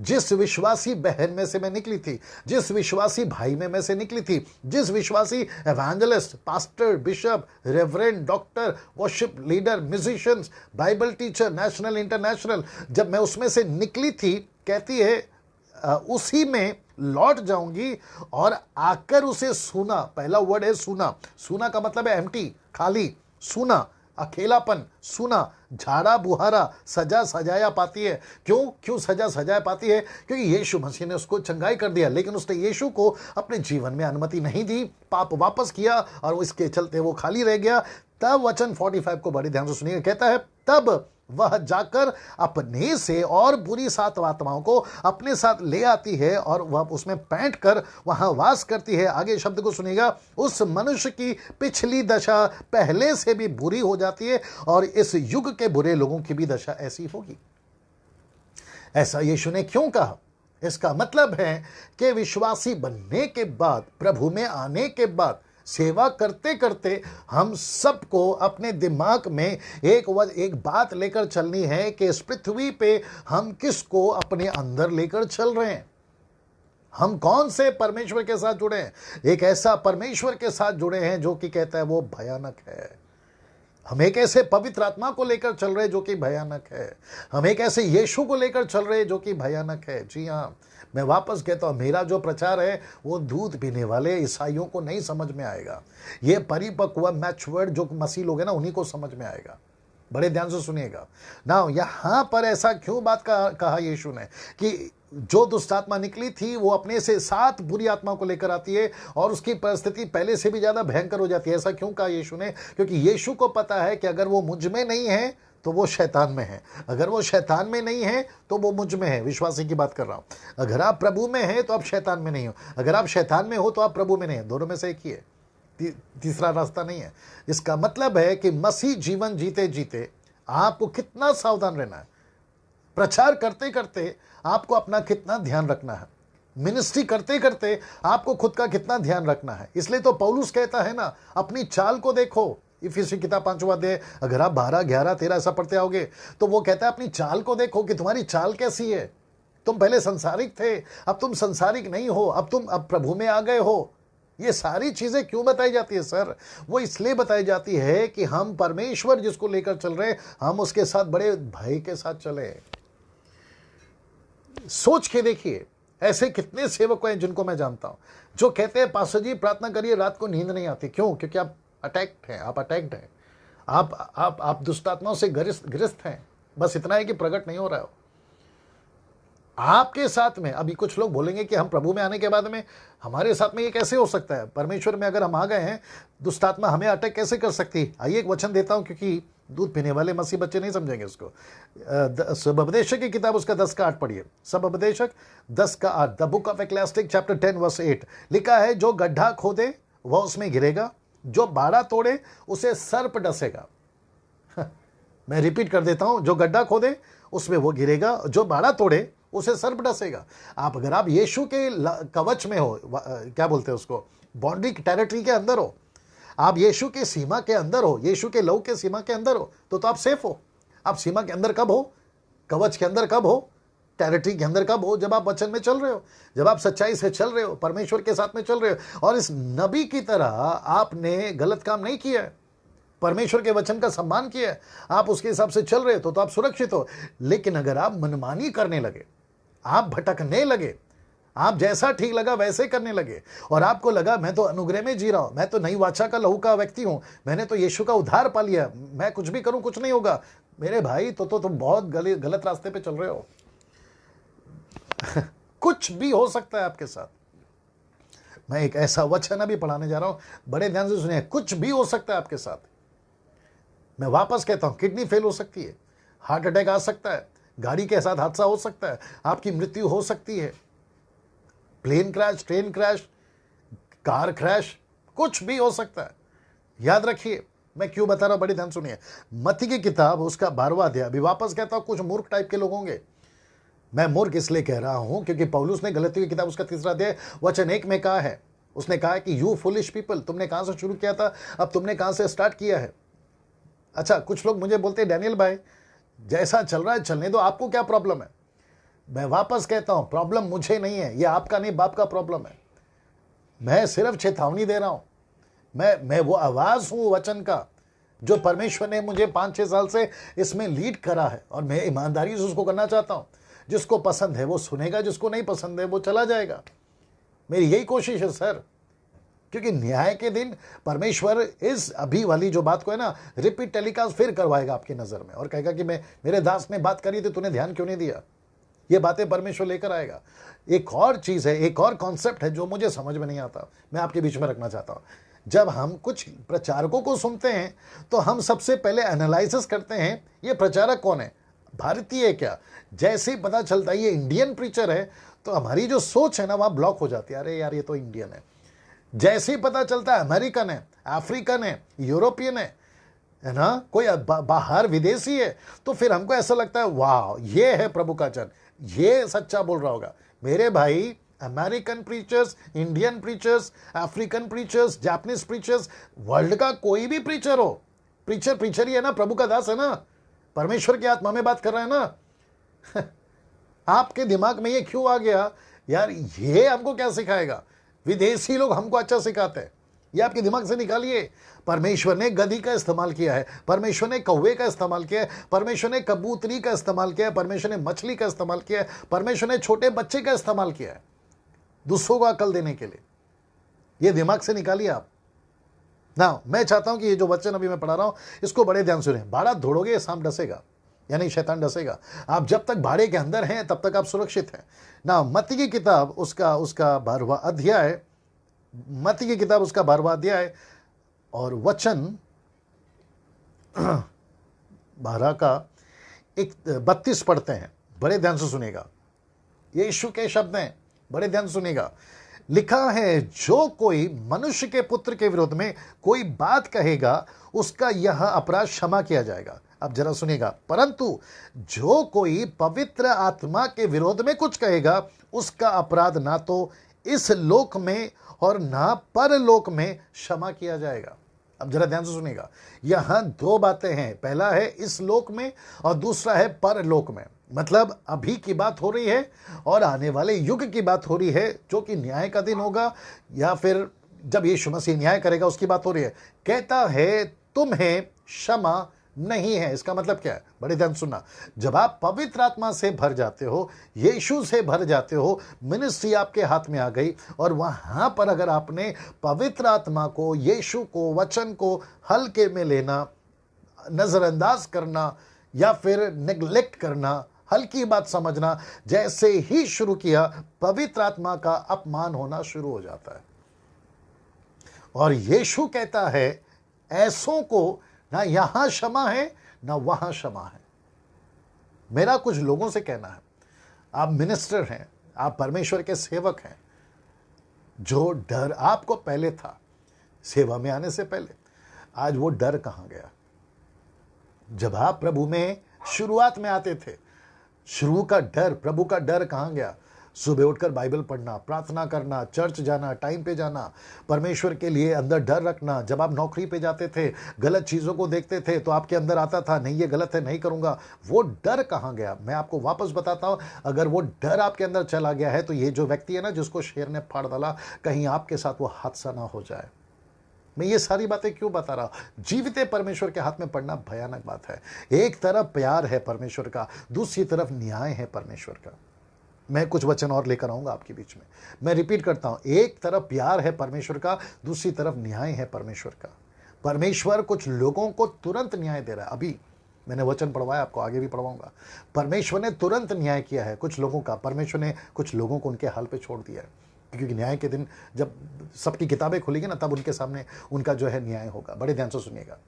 जिस विश्वासी बहन में से मैं निकली थी, जिस विश्वासी भाई में से निकली थी, जिस विश्वासी evangelist, pastor, bishop, reverend, doctor, worship leader, musicians, Bible teacher, national, international, जब मैं उसमें से निकली थी, कहती है उसी में लौट जाऊंगी और आकर उसे सूना, पहला वर्ड है सूना, सूना का मतलब है एम्प्टी, खाली, सूना, अकेलापन, सूना, झाड़ा बुहारा, सजा सजाया पाती है। क्यों सजा सजाया पाती है? क्योंकि यीशु मसीह ने उसको चंगाई कर दिया, लेकिन उसने यीशु को अपने जीवन में अनुमति नहीं दी, पाप वापस किया और इसके चलते वो खाली रह गया। तब वचन 45 को बड़े ध्यान से सुनिएगा, कहता है तब वह जाकर अपने से और बुरी 7 आत्माओं को अपने साथ ले आती है और वह उसमें पैंट कर वहां वास करती है। आगे शब्द को सुनिएगा, उस मनुष्य की पिछली दशा पहले से भी बुरी हो जाती है और इस युग के बुरे लोगों की भी दशा ऐसी होगी। ऐसा यीशु ने क्यों कहा? इसका मतलब है कि विश्वासी बनने के बाद, प्रभु में आने के बाद, सेवा करते करते हम सबको अपने दिमाग में एक बात लेकर चलनी है कि इस पृथ्वी पे हम किसको अपने अंदर लेकर चल रहे हैं। हम कौन से परमेश्वर के साथ जुड़े हैं? एक ऐसा परमेश्वर के साथ जुड़े हैं जो कि कहता है वो भयानक है। हम एक ऐसे पवित्र आत्मा को लेकर चल रहे जो कि भयानक है। हम एक ऐसे यीशु को लेकर चल रहे जो कि भयानक है। जी हाँ, मैं वापस कहता हूं, मेरा जो प्रचार है वो दूध पीने वाले ईसाइयों को नहीं समझ में आएगा। ये परिपक्व मैच्योर्ड जो मसीह लोग हैं ना, उन्हीं को समझ में आएगा। बड़े ध्यान से सुनिएगा ना, यहां पर ऐसा क्यों बात कहा यीशु ने कि जो दुष्ट आत्मा निकली थी वो अपने से 7 बुरी आत्मा को लेकर आती है और उसकी परिस्थिति पहले से भी ज्यादा भयंकर हो जाती है। ऐसा क्यों कहा यीशु ने? क्योंकि यीशु को पता है कि अगर वो मुझ में नहीं है तो वो शैतान में है, अगर वो शैतान में नहीं है तो वो मुझ में है। विश्वासी की बात कर रहा हूं। अगर आप प्रभु में हैं तो आप शैतान में नहीं हो, अगर आप शैतान में हो तो आप प्रभु में नहीं है। दोनों में से एक ही है, तीसरा रास्ता नहीं है। इसका मतलब है कि मसीह जीवन जीते जीते आपको कितना सावधान रहना है, प्रचार करते करते आपको अपना कितना ध्यान रखना है, मिनिस्ट्री करते करते आपको खुद का कितना ध्यान रखना है। इसलिए तो पौलुस कहता है ना, अपनी चाल को देखो। इफिसी किताब 5वां अध्याय, अगर आप 12, 11, 13 ऐसा पढ़ते आओगे तो वो कहता है अपनी चाल को देखो कि तुम्हारी चाल कैसी है। तुम पहले संसारिक थे, अब तुम संसारिक नहीं हो, अब प्रभु में आ गए हो। ये सारी चीजें क्यों बताई जाती है सर? वो इसलिए बताई जाती है कि हम परमेश्वर जिसको लेकर चल रहे हैं, हम उसके साथ बड़े भय के साथ चले। सोच के देखिए, ऐसे कितने सेवक हैं जिनको मैं जानता हूं जो कहते हैं पास्टर जी प्रार्थना करिए, रात को नींद नहीं आती। क्यों? क्योंकि आप अटैक्ड हैं, आप अटैक्ड हैं, आप दुष्ट आत्माओं से ग्रस्त हैं। बस इतना है कि प्रकट नहीं हो रहा हो आपके साथ में। अभी कुछ लोग बोलेंगे कि हम प्रभु में आने के बाद में हमारे साथ में ये कैसे हो सकता है? परमेश्वर में अगर हम आ गए हैं, दुष्ट आत्मा हमें अटैक कैसे कर सकती? आइए एक वचन देता हूं, क्योंकि दूध पीने वाले मसीह बच्चे नहीं समझेंगे इसको। सबोपदेशक की किताब उसका 10 का 8 पढ़िए। सबोपदेशक 10 का 8, the book of Ecclesiastes chapter 10 verse 8 लिखा है, जो गड्ढा खोदे वह उसमें गिरेगा, जो बाड़ा तोड़े उसे सर्प डसेगा। मैं रिपीट कर देता हूं, जो गड्ढा खोदे उसमें वो गिरेगा, जो बाड़ा तोड़े उसे सर्प डसेगा। अगर आप यीशु के कवच में हो, क्या बोलते हैं उसको, बाउंड्री टेरिटरी के अंदर हो, आप यीशु के सीमा के अंदर हो, यीशु के लहू के सीमा के अंदर हो, तो आप सेफ हो। आप सीमा के अंदर कब हो? कवच के अंदर कब हो? टेरिटरी के अंदर कब हो? जब आप वचन में चल रहे हो, जब आप सच्चाई से चल रहे हो, परमेश्वर के साथ में चल रहे हो। और इस नबी की तरह आपने गलत काम नहीं किया है, परमेश्वर के वचन का सम्मान किया है, आप उसके हिसाब से चल रहे हो तो आप सुरक्षित हो। लेकिन अगर आप मनमानी करने लगे, आप भटकने लगे, आप जैसा ठीक लगा वैसे करने लगे और आपको लगा मैं तो अनुग्रह में जी रहा हूं, मैं तो नई वाचा का लहू का व्यक्ति हूं, मैंने तो यीशु का उद्धार पा लिया, मैं कुछ भी करूं कुछ नहीं होगा, मेरे भाई तो तुम बहुत गलत रास्ते पे चल रहे हो। कुछ भी हो सकता है आपके साथ। मैं एक ऐसा वचन अभी पढ़ाने जा रहा हूं, बड़े ध्यान से सुनिए। कुछ भी हो सकता है आपके साथ। मैं वापस कहता हूं, किडनी फेल हो सकती है, हार्ट अटैक आ सकता है, गाड़ी के साथ हादसा हो सकता है, आपकी मृत्यु हो सकती है, plane crash, train crash, car crash, कुछ भी हो सकता है। याद रखिए मैं क्यों बता रहा हूं, बड़ी ध्यान सुनिए। मत्ती की किताब उसका 12वां अध्याय, अभी वापस कहता हूं, कुछ मूर्ख टाइप के लोग होंगे। मैं मूर्ख इसलिए कह रहा हूं क्योंकि पौलुस ने गलतियों की किताब उसका 3रा अध्याय वचन 1 में कहा है, उसने कहा कि यू फुलिश पीपल, तुमने कहां से शुरू किया था, अब तुमने कहां से स्टार्ट किया है। अच्छा, कुछ लोग मुझे बोलते हैं डैनियल भाई जैसा चल रहा है चलने दो, आपको क्या प्रॉब्लम है? मैं वापस कहता हूं, प्रॉब्लम मुझे नहीं है, ये आपका नहीं बाप का प्रॉब्लम है। मैं सिर्फ चेतावनी दे रहा हूं। मैं वो आवाज हूं वचन का, जो परमेश्वर ने मुझे 5-6 साल से इसमें लीड करा है और मैं ईमानदारी से उसको करना चाहता हूं। जिसको पसंद है वो सुनेगा, जिसको नहीं पसंद है वो चला जाएगा। मेरी यही कोशिश है सर, क्योंकि न्याय के दिन परमेश्वर इस अभी वाली जो बात को है ना रिपीट टेलीकास्ट फिर करवाएगा आपकी नजर में और कहेगा कि मैं मेरे दास ने बात करी थी, तूने ध्यान क्यों नहीं दिया। ये बातें परमेश्वर लेकर आएगा। एक और चीज है, एक और कॉन्सेप्ट है जो मुझे समझ में नहीं आता, मैं आपके बीच में रखना चाहता हूं। जब हम कुछ प्रचारकों को सुनते हैं तो हम सबसे पहले एनालिसिस करते हैं ये प्रचारक कौन है, भारतीय है क्या। जैसे ही पता चलता है ये इंडियन प्रीचर है तो हमारी जो सोच है ना वहां ब्लॉक हो जाती है, अरे यार ये तो इंडियन है। जैसे ही पता चलता है अमेरिकन है, अफ्रीकन है, यूरोपियन है ना, कोई बाहर विदेशी है, तो फिर हमको ऐसा लगता है वाह ये है प्रभु का जन, ये सच्चा बोल रहा होगा। मेरे भाई, American preachers, Indian preachers, African preachers, Japanese preachers, world का कोई भी प्रीचर हो, प्रीचर प्रीचर ही है ना, प्रभु का दास है ना, परमेश्वर की आत्मा में बात कर रहा है ना। आपके दिमाग में ये क्यों आ गया यार, ये हमको क्या सिखाएगा, विदेशी लोग हमको अच्छा सिखाते हैं, ये आपके दिमाग से निकालिए। परमेश्वर ने गधी का इस्तेमाल किया है, परमेश्वर ने कौवे का इस्तेमाल किया है, परमेश्वर ने कबूतरी का इस्तेमाल किया है, परमेश्वर ने मछली का इस्तेमाल किया है, परमेश्वर ने छोटे बच्चे का इस्तेमाल किया है दूसरों को अकल देने के लिए। ये दिमाग से निकालिए आप ना। मैं चाहता हूं कि ये जो वचन अभी मैं पढ़ा रहा हूं इसको बड़े ध्यान से सुनें। भाड़ा दौड़ोगे सांप डसेगा, यानी शैतान डसेगा। आप जब तक भाड़े के अंदर हैं तब तक आप सुरक्षित हैं ना। मत्ती की किताब उसका 12वां अध्याय, मत्ती की किताब उसका 12वां अध्याय और वचन 12 का 32 पढ़ते हैं। बड़े ध्यान से सुनेगा, ये यीशु के शब्द हैं, बड़े ध्यान से सुनेगा। लिखा है जो कोई मनुष्य के पुत्र के विरोध में कोई बात कहेगा उसका यह अपराध क्षमा किया जाएगा। अब जरा सुनिएगा, परंतु जो कोई पवित्र आत्मा के विरोध में कुछ कहेगा उसका अपराध ना तो इस लोक में और ना परलोक में क्षमा किया जाएगा। अब जरा ध्यान से सुनिएगा, यहां दो बातें हैं, पहला है इस लोक में और दूसरा है परलोक में। मतलब अभी की बात हो रही है और आने वाले युग की बात हो रही है, जो कि न्याय का दिन होगा या फिर जब यीशु मसीह न्याय करेगा उसकी बात हो रही है। कहता है तुम्हें क्षमा नहीं है। इसका मतलब क्या है, बड़े ध्यान सुनना। जब आप पवित्र आत्मा से भर जाते हो, यीशु से भर जाते हो, मिनिस्ट्री आपके हाथ में आ गई और वहां पर अगर आपने पवित्र आत्मा को, यीशु को, वचन को हल्के में लेना, नजरअंदाज करना या फिर नेग्लेक्ट करना, हल्की बात समझना जैसे ही शुरू किया, पवित्र आत्मा का अपमान होना शुरू हो जाता है। और यीशु कहता है ऐसों को ना यहां क्षमा है ना वहां क्षमा है। मेरा कुछ लोगों से कहना है, आप मिनिस्टर हैं, आप परमेश्वर के सेवक हैं, जो डर आपको पहले था सेवा में आने से पहले, आज वो डर कहां गया। जब आप प्रभु में शुरुआत में आते थे, शुरू का डर, प्रभु का डर कहां गया। सुबह उठकर बाइबल पढ़ना, प्रार्थना करना, चर्च जाना, टाइम पे जाना, परमेश्वर के लिए अंदर डर रखना। जब आप नौकरी पे जाते थे, गलत चीज़ों को देखते थे तो आपके अंदर आता था नहीं ये गलत है, नहीं करूँगा। वो डर कहाँ गया। मैं आपको वापस बताता हूँ, अगर वो डर आपके अंदर चला गया है तो ये जो व्यक्ति है ना जिसको शेर ने फाड़ डाला, कहीं आपके साथ वो हादसा ना हो जाए। मैं ये सारी बातें क्यों बता रहा हूं, जीवित परमेश्वर के हाथ में पड़ना भयानक बात है। एक तरफ प्यार है परमेश्वर का, दूसरी तरफ न्याय है परमेश्वर का। मैं कुछ वचन और लेकर आऊंगा आपके बीच में। मैं रिपीट करता हूं, एक तरफ प्यार है परमेश्वर का, दूसरी तरफ न्याय है परमेश्वर का। परमेश्वर कुछ लोगों को तुरंत न्याय दे रहा है। अभी मैंने वचन पढ़वाया, आपको आगे भी पढ़वाऊंगा। परमेश्वर ने तुरंत न्याय किया है कुछ लोगों का, परमेश्वर ने कुछ लोगों को उनके हाल पे छोड़ दिया है, क्योंकि न्याय के दिन जब सबकी किताबें खुलेगी ना, तब उनके सामने उनका जो है न्याय होगा। बड़े ध्यान से सुनिएगा,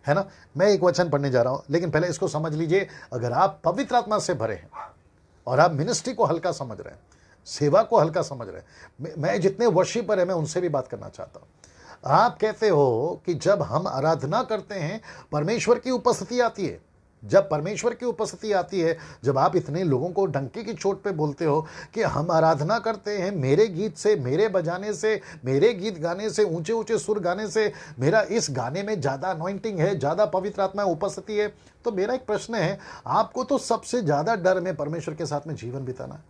है ना। मैं एक वचन पढ़ने जा रहा हूं, लेकिन पहले इसको समझ लीजिए। अगर आप पवित्र आत्मा से भरे हैं और आप मिनिस्ट्री को हल्का समझ रहे हैं, सेवा को हल्का समझ रहे हैं, मैं जितने वर्शिपर है मैं उनसे भी बात करना चाहता हूं। आप कहते हो कि जब हम आराधना करते हैं परमेश्वर की उपस्थिति आती है, जब परमेश्वर की उपस्थिति आती है, जब आप इतने लोगों को डंके की चोट पे बोलते हो कि हम आराधना करते हैं मेरे गीत से, मेरे बजाने से, मेरे गीत गाने से, ऊंचे ऊंचे सुर गाने से, मेरा इस गाने में ज्यादा अनॉइंटिंग है, ज्यादा पवित्र आत्मा उपस्थिति है, तो मेरा एक प्रश्न है, आपको तो सबसे ज्यादा डर में परमेश्वर के साथ में जीवन बिताना है।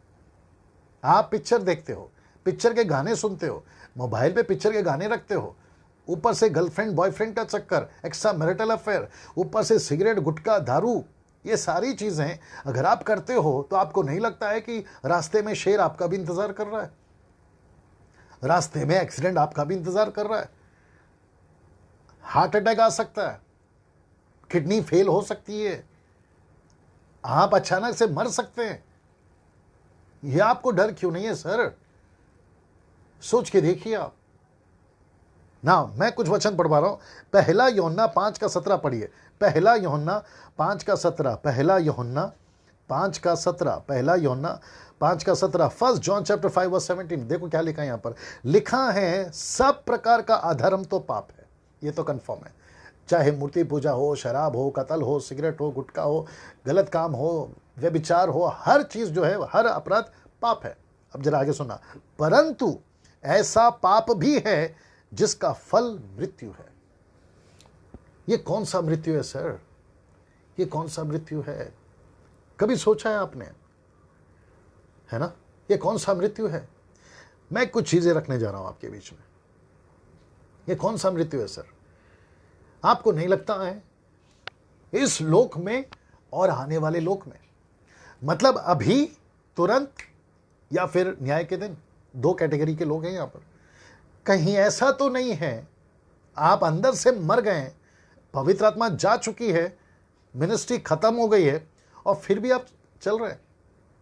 आप पिक्चर देखते हो, पिक्चर के गाने सुनते हो, मोबाइल पे पिक्चर के गाने रखते हो, ऊपर से गर्लफ्रेंड बॉयफ्रेंड का चक्कर, एक्स्ट्रा मैरिटल अफेयर, ऊपर से सिगरेट, गुटखा, दारू, ये सारी चीजें अगर आप करते हो तो आपको नहीं लगता है कि रास्ते में शेर आपका भी इंतजार कर रहा है। रास्ते में एक्सीडेंट आपका भी इंतजार कर रहा है, हार्ट अटैक आ सकता है, किडनी फेल हो सकती है, आप अचानक से मर सकते हैं। यह आपको डर क्यों नहीं है सर? सोच के देखिए आप ना। मैं कुछ वचन पढ़वा रहा हूं, पहला यूहन्ना 5:17 पढ़िए। पहला यूहन्ना 5:17, पहला यूहन्ना 5:17, पहला यूहन्ना 5:17, फर्स्ट जॉन चैप्टर 5:17। देखो क्या लिखा है यहां पर, लिखा है सब प्रकार का अधर्म तो पाप है। ये तो कंफर्म है, चाहे मूर्ति पूजा हो, शराब हो, कत्ल हो, सिगरेट हो, गुटखा हो, गलत काम हो, व्यभिचार हो, हर चीज जो है, हर अपराध पाप है। अब जरा आगे सुना, परंतु ऐसा पाप भी है जिसका फल मृत्यु है। ये कौन सा मृत्यु है सर? ये कौन सा मृत्यु है? कभी सोचा है आपने? है ना, ये कौन सा मृत्यु है? मैं कुछ चीजें रखने जा रहा हूं आपके बीच में। ये कौन सा मृत्यु है सर? आपको नहीं लगता है इस लोक में और आने वाले लोक में, मतलब अभी, तुरंत, या फिर न्याय के दिन, दो कैटेगरी के लोग हैं यहां पर। कहीं ऐसा तो नहीं है आप अंदर से मर गए, पवित्र आत्मा जा चुकी है, मिनिस्ट्री खत्म हो गई है, और फिर भी आप चल रहे हैं?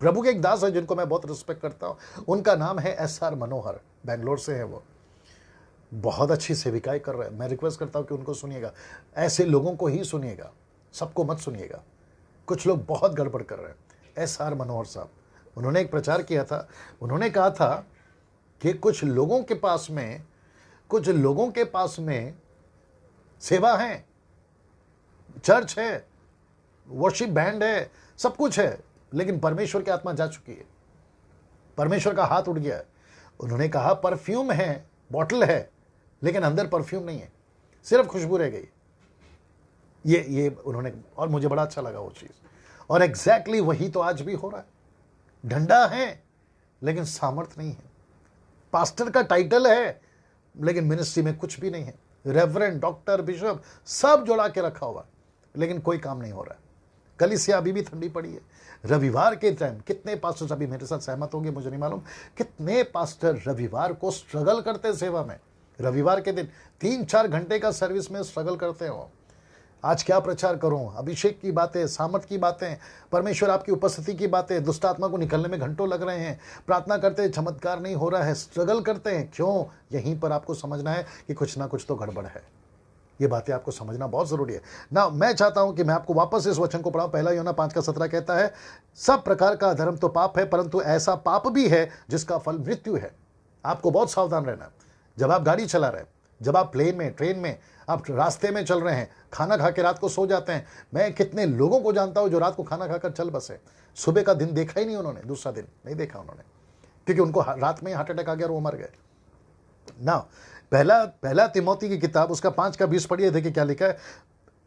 प्रभु के एक दास है जिनको मैं बहुत रिस्पेक्ट करता हूं, उनका नाम है SR मनोहर, बेंगलोर से है वो, बहुत अच्छी सेविकाएं कर रहे हैं। मैं रिक्वेस्ट करता हूं कि उनको सुनिएगा, ऐसे लोगों को ही सुनिएगा, सबको मत सुनिएगा। कुछ लोग बहुत गड़बड़ कर रहे हैं। SR मनोहर साहब, उन्होंने एक प्रचार किया था, उन्होंने कहा था कि कुछ लोगों के पास में सेवा है, चर्च है, वर्शिप बैंड है, सब कुछ है, लेकिन परमेश्वर की आत्मा जा चुकी है, परमेश्वर का हाथ उठ गया है। उन्होंने कहा परफ्यूम है, बॉटल है, लेकिन अंदर परफ्यूम नहीं है, सिर्फ खुशबू रह गई। ये उन्होंने, और मुझे बड़ा अच्छा लगा वो चीज। और एग्जैक्टली वही तो आज भी हो रहा है। डंडा है लेकिन सामर्थ नहीं है, पास्टर का टाइटल है लेकिन मिनिस्ट्री में कुछ भी नहीं है, रेवरेंड, डॉक्टर, बिशप सब जोड़ा के रखा हुआ, लेकिन कोई काम नहीं हो रहा है। कलीसिया अभी भी ठंडी पड़ी है। रविवार के टाइम कितने पास्टर, अभी मेरे साथ सहमत होंगे मुझे नहीं मालूम, कितने पास्टर रविवार को स्ट्रगल करते सेवा में। रविवार के दिन 3-4 घंटे का सर्विस में स्ट्रगल करते हो। आज क्या प्रचार करूं, अभिषेक की बातें, सामर्थ की बातें, परमेश्वर आपकी उपस्थिति की बातें, दुष्ट आत्मा को निकलने में घंटों लग रहे हैं, प्रार्थना करते हैं, चमत्कार नहीं हो रहा है, स्ट्रगल करते हैं। क्यों? यहीं पर आपको समझना है कि कुछ ना कुछ तो गड़बड़ है। ये बातें आपको समझना बहुत जरूरी है ना। मैं चाहता हूं कि मैं आपको वापस इस वचन को पढ़ाऊं। पहला यूहन्ना 5:17 कहता है, सब प्रकार का धर्म तो पाप है, परंतु ऐसा पाप भी है जिसका फल मृत्यु है। आपको बहुत सावधान रहना। जब आप गाड़ी चला रहे हैं, जब आप प्लेन में, ट्रेन में, आप रास्ते में चल रहे हैं, खाना खा के रात को सो जाते हैं। मैं कितने लोगों को जानता हूं जो रात को खाना खाकर चल बसे, सुबह का दिन देखा ही नहीं उन्होंने, दूसरा दिन नहीं देखा उन्होंने, क्योंकि उनको रात में हार्ट अटैक आ गया और वो मर गए ना। पहला तिमोथी की किताब, उसका 5:20 पढ़िए, देखिए क्या लिखा है।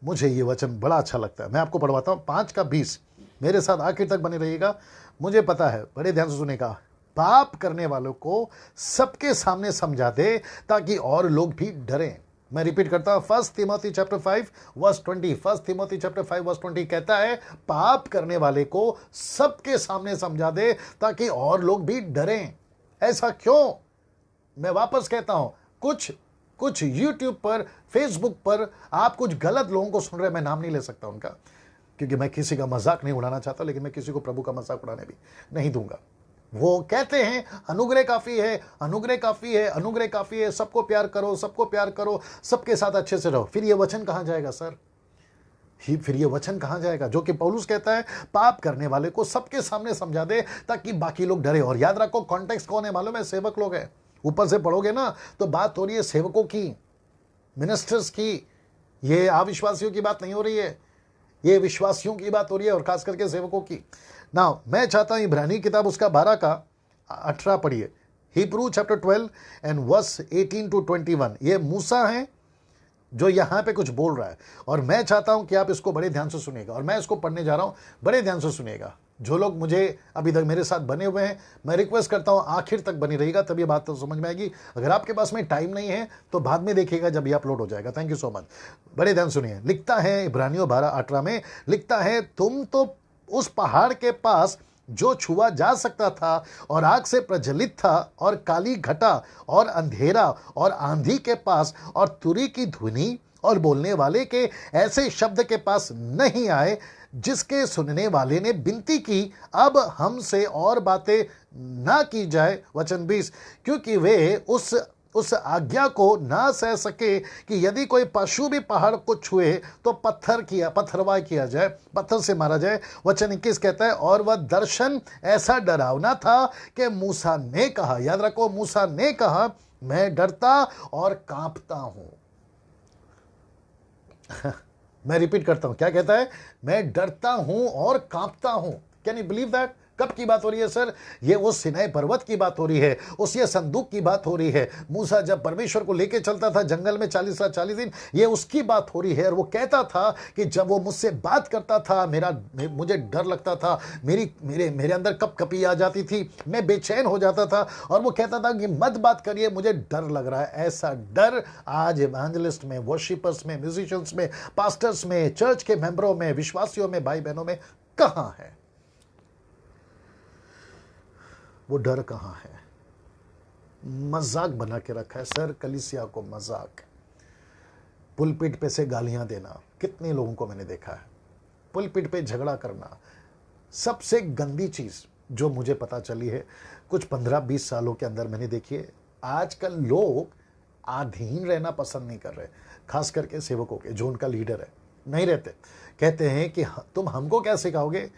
मुझे ये वचन बड़ा अच्छा लगता है, मैं आपको पढ़वाता हूँ। 5:20, मेरे साथ आखिर तक बने रहिएगा। मुझे पता है, बड़े ध्यान से सुनेगा। पाप करने वालों को सबके सामने समझा दे ताकि और लोग भी डरें। मैं रिपीट करता हूं, 1 तिमोथी चैप्टर 5:20, 1 तिमोथी चैप्टर 5:20 कहता है, पाप करने वाले को सबके सामने समझा दे ताकि और लोग भी डरें। ऐसा क्यों? मैं वापस कहता हूं, कुछ YouTube पर, Facebook पर आप कुछ गलत लोगों को सुन रहे हैं। मैं नाम नहीं ले सकता उनका, क्योंकि मैं किसी का मजाक नहीं उड़ाना चाहता, लेकिन मैं किसी को प्रभु का मजाक उड़ाने भी नहीं दूंगा। वो कहते हैं अनुग्रह काफी है, अनुग्रह काफी है, अनुग्रह काफी है, सबको प्यार करो, सबको प्यार करो, सबके साथ अच्छे से रहो। फिर ये वचन कहां जाएगा सर? फिर ये वचन कहां जाएगा जो कि पौलुस कहता है, पाप करने वाले को सबके सामने समझा दे ताकि बाकी लोग डरे। और याद रखो, कॉन्टेक्स्ट कौन है मालूम है? सेवक लोग हैं। ऊपर से पढ़ोगे ना तो बात हो रही है सेवकों की, मिनिस्टर्स की। ये अविश्वासियों की बात नहीं हो रही है, ये विश्वासियों की बात हो रही है, और खास करके सेवकों की। ना मैं चाहता हूं इब्रानी किताब उसका 12:18 पढ़िए। Hebrew chapter 12 and verse 18 to 21। ये मूसा है जो यहां पे कुछ बोल रहा है, और मैं चाहता हूं कि आप इसको बड़े ध्यान से सुनिएगा, और मैं इसको पढ़ने जा रहा हूं, बड़े ध्यान से सुनिएगा। जो लोग मुझे अभी तक मेरे साथ बने हुए हैं, मैं रिक्वेस्ट करता हूं आखिर तक बनी रहिएगा, तब ये बात तो समझ में आएगी। अगर आपके पास में टाइम नहीं है तो बाद में देखिएगा जब ये अपलोड हो जाएगा। Thank you so much. बड़े ध्यान सुनिए। लिखता है इब्रानियों 12:18 में, लिखता है, तुम तो उस पहाड़ के पास जो छुआ जा सकता था और आग से प्रज्वलित था और काली घटा और अंधेरा और आंधी के पास और तुरी की ध्वनि और बोलने वाले के ऐसे शब्द के पास नहीं आए, जिसके सुनने वाले ने विनती की, अब हमसे और बातें ना की जाए। वचन 20, क्योंकि वे उस आज्ञा को ना सह सके कि यदि कोई पशु भी पहाड़ को छुए तो पत्थरवाह किया जाए, पत्थर से मारा जाए। वचन 21 कहता है, और वह दर्शन ऐसा डरावना था कि मूसा ने कहा, याद रखो, मूसा ने कहा, मैं डरता और कांपता हूं। मैं रिपीट करता हूं, क्या कहता है? मैं डरता हूं और कांपता हूं। Can you believe that? कब की बात हो रही है सर? ये वो सिनाई पर्वत की बात हो रही है, उस ये संदूक की बात हो रही है। मूसा जब परमेश्वर को लेके चलता था जंगल में 40 रात 40 दिन, ये उसकी बात हो रही है। और वो कहता था कि जब वो मुझसे बात करता था, मुझे डर लगता था, मेरे अंदर कपकपी आ जाती थी, मैं बेचैन हो जाता था। और वो कहता था कि मत बात करिए, मुझे डर लग रहा है। ऐसा डर आज इवेंजलिस्ट में, वर्शिपर्स में, म्यूजिशियंस में, पास्टर्स में, चर्च के मेंबरों में, विश्वासियों में, भाई बहनों में कहां है? वो डर कहां है? मजाक बना के रखा है सर, कलीसिया को मजाक। पुलपिट पे से गालियां देना, कितने लोगों को मैंने देखा है। पुलपिट पे झगड़ा करना, सबसे गंदी चीज जो मुझे पता चली है कुछ 15-20 सालों के अंदर मैंने देखी है। आजकल लोग अधीन रहना पसंद नहीं कर रहे, खास करके सेवकों के, जो उनका लीडर है, नहीं रहते। कहते हैं कि तुम हमको क्या सिखाओगे,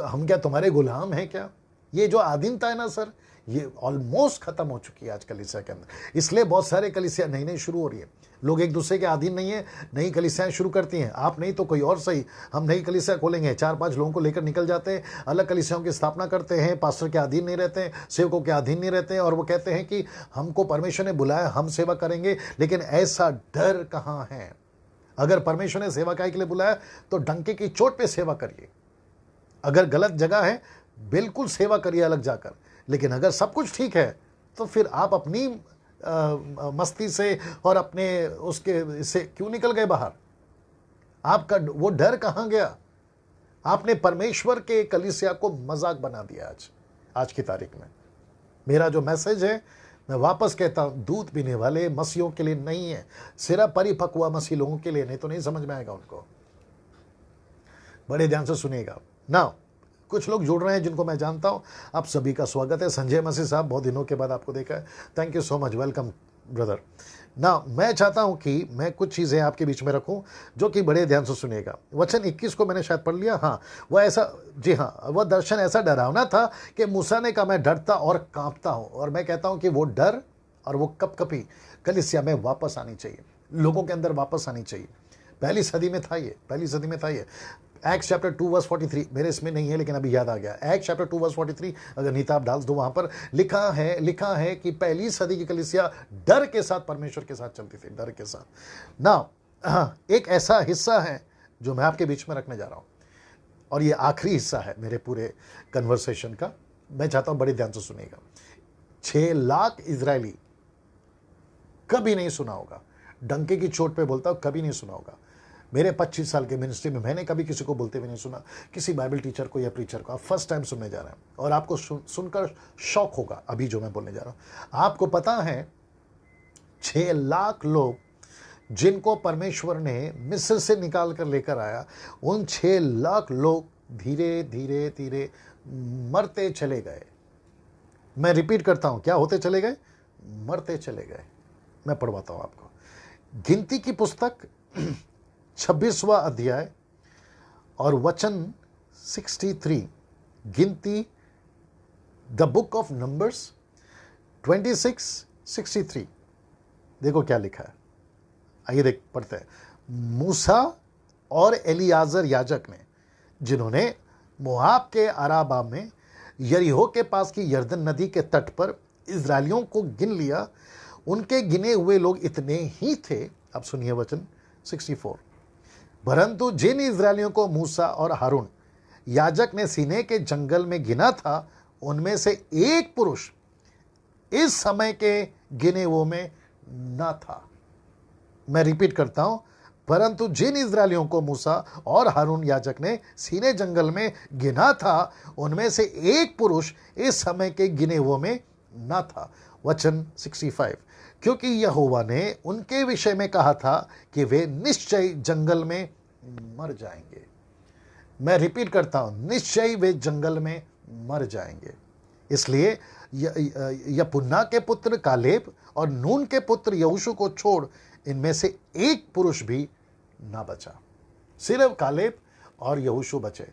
हम क्या तुम्हारे गुलाम हैं क्या? ये जो आधीनता है ना सर, ये ऑलमोस्ट खत्म हो चुकी है आज कलीसिया के अंदर। इसलिए बहुत सारे कलीसिया नई शुरू हो रही है, लोग एक दूसरे के अधीन नहीं है, नई कलीसियाएं शुरू करती हैं। आप नहीं तो कोई और सही, हम नई कलीसिया खोलेंगे, 4-5 लोगों को लेकर निकल जाते हैं, अलग कलीसियाओं की स्थापना करते हैं, पास्टर के अधीन नहीं रहते हैं, सेवकों के अधीन नहीं रहते हैं, और वो कहते हैं कि हमको परमेश्वर ने बुलाया, हम सेवा करेंगे। लेकिन ऐसा डर कहाँ है? अगर परमेश्वर ने सेवा के लिए बुलाया तो डंके की चोट पे सेवा करिए। अगर गलत जगह है बिल्कुल सेवा करिए अलग जाकर। लेकिन अगर सब कुछ ठीक है तो फिर आप अपनी मस्ती से और अपने उसके से क्यों निकल गए बाहर? आपका वो डर कहां गया? आपने परमेश्वर के कलीसिया को मजाक बना दिया आज की तारीख में। मेरा जो मैसेज है, मैं वापस कहता हूं, दूध पीने वाले मसीहों के लिए नहीं है, सिर्फ परिपक्व हुआ मसीह लोगों के लिए, नहीं तो नहीं समझ में आएगा उनको। बड़े ध्यान से सुनिएगा ना। कुछ लोग जुड़ रहे हैं जिनको मैं जानता हूं, आप सभी का स्वागत है। संजय मसीह साहब, बहुत दिनों के बाद आपको देखा है, thank you so much, welcome brother. ना मैं चाहता हूं कि मैं कुछ चीज़ें आपके बीच में रखूं जो कि बड़े ध्यान से सुनिएगा। वचन 21 को मैंने शायद पढ़ लिया, हाँ, वह ऐसा, जी हाँ, वह दर्शन ऐसा डरावना था कि मूसा ने कहा, मैं डरता और कांपता हूं। और मैं कहता हूं कि वो डर और वो कपकपी कलीसिया में वापस आनी चाहिए, लोगों के अंदर वापस आनी चाहिए। पहली सदी में था ये। एक्ट चैप्टर 2 वर्स 43, मेरे इसमें नहीं है लेकिन अभी याद आ गया। एक्ट चैप्टर 2 वर्स 43, अगर नीता आप डाल दो, वहां पर लिखा है कि पहली सदी की कलीसिया डर के साथ परमेश्वर के साथ चलती थी, डर के साथ ना। एक ऐसा हिस्सा है जो मैं आपके बीच में रखने जा रहा हूं, और ये आखिरी हिस्सा है मेरे पूरे कन्वर्सेशन का। मैं चाहता हूं बड़े ध्यान से सुनिएगा। 6 लाख इजरायली, कभी नहीं सुना होगा, डंके की चोट पे बोलता हूं, कभी नहीं सुना होगा। मेरे 25 साल के मिनिस्ट्री में मैंने कभी किसी को बोलते हुए नहीं सुना, किसी बाइबल टीचर को या प्रीचर को। आप फर्स्ट टाइम सुनने जा रहे हैं और आपको सुनकर शौक होगा अभी जो मैं बोलने जा रहा हूं। आपको पता है 6 लाख लोग जिनको परमेश्वर ने मिस्र से निकाल कर लेकर आया, उन 6 लाख लोग धीरे धीरे धीरे मरते चले गए। मैं रिपीट करता हूं, क्या होते चले गए? मरते चले गए। मैं पढ़वाता हूं आपको। गिनती की पुस्तक 26वां अध्याय और वचन 63। गिनती, द बुक ऑफ नंबर्स 26:63। देखो क्या लिखा है, आइए पढ़ते हैं। मूसा और एलियाजर याजक ने, जिन्होंने मोआब के अराबा में यरीहो के पास की यरदन नदी के तट पर इजरायलियों को गिन लिया, उनके गिने हुए लोग इतने ही थे। अब सुनिए वचन 64। परंतु जिन इजरायलियों को मूसा और हारून याजक ने सीने के जंगल में गिना था, उनमें से एक पुरुष इस समय के गिने हुओं में न था। मैं रिपीट करता हूं, परंतु जिन इजरायलियों को मूसा और हारून याजक ने सीने जंगल में गिना था, उनमें से एक पुरुष इस समय के गिने हुओं में न था। वचन 65, क्योंकि यहोवा ने उनके विषय में कहा था कि वे निश्चय जंगल में मर जाएंगे। मैं रिपीट करता हूं, निश्चय वे जंगल में मर जाएंगे। इसलिए यपुन्ना के पुत्र कालेब और नून के पुत्र यहोशू को छोड़ इनमें से एक पुरुष भी ना बचा। सिर्फ कालेब और यहोशू बचे।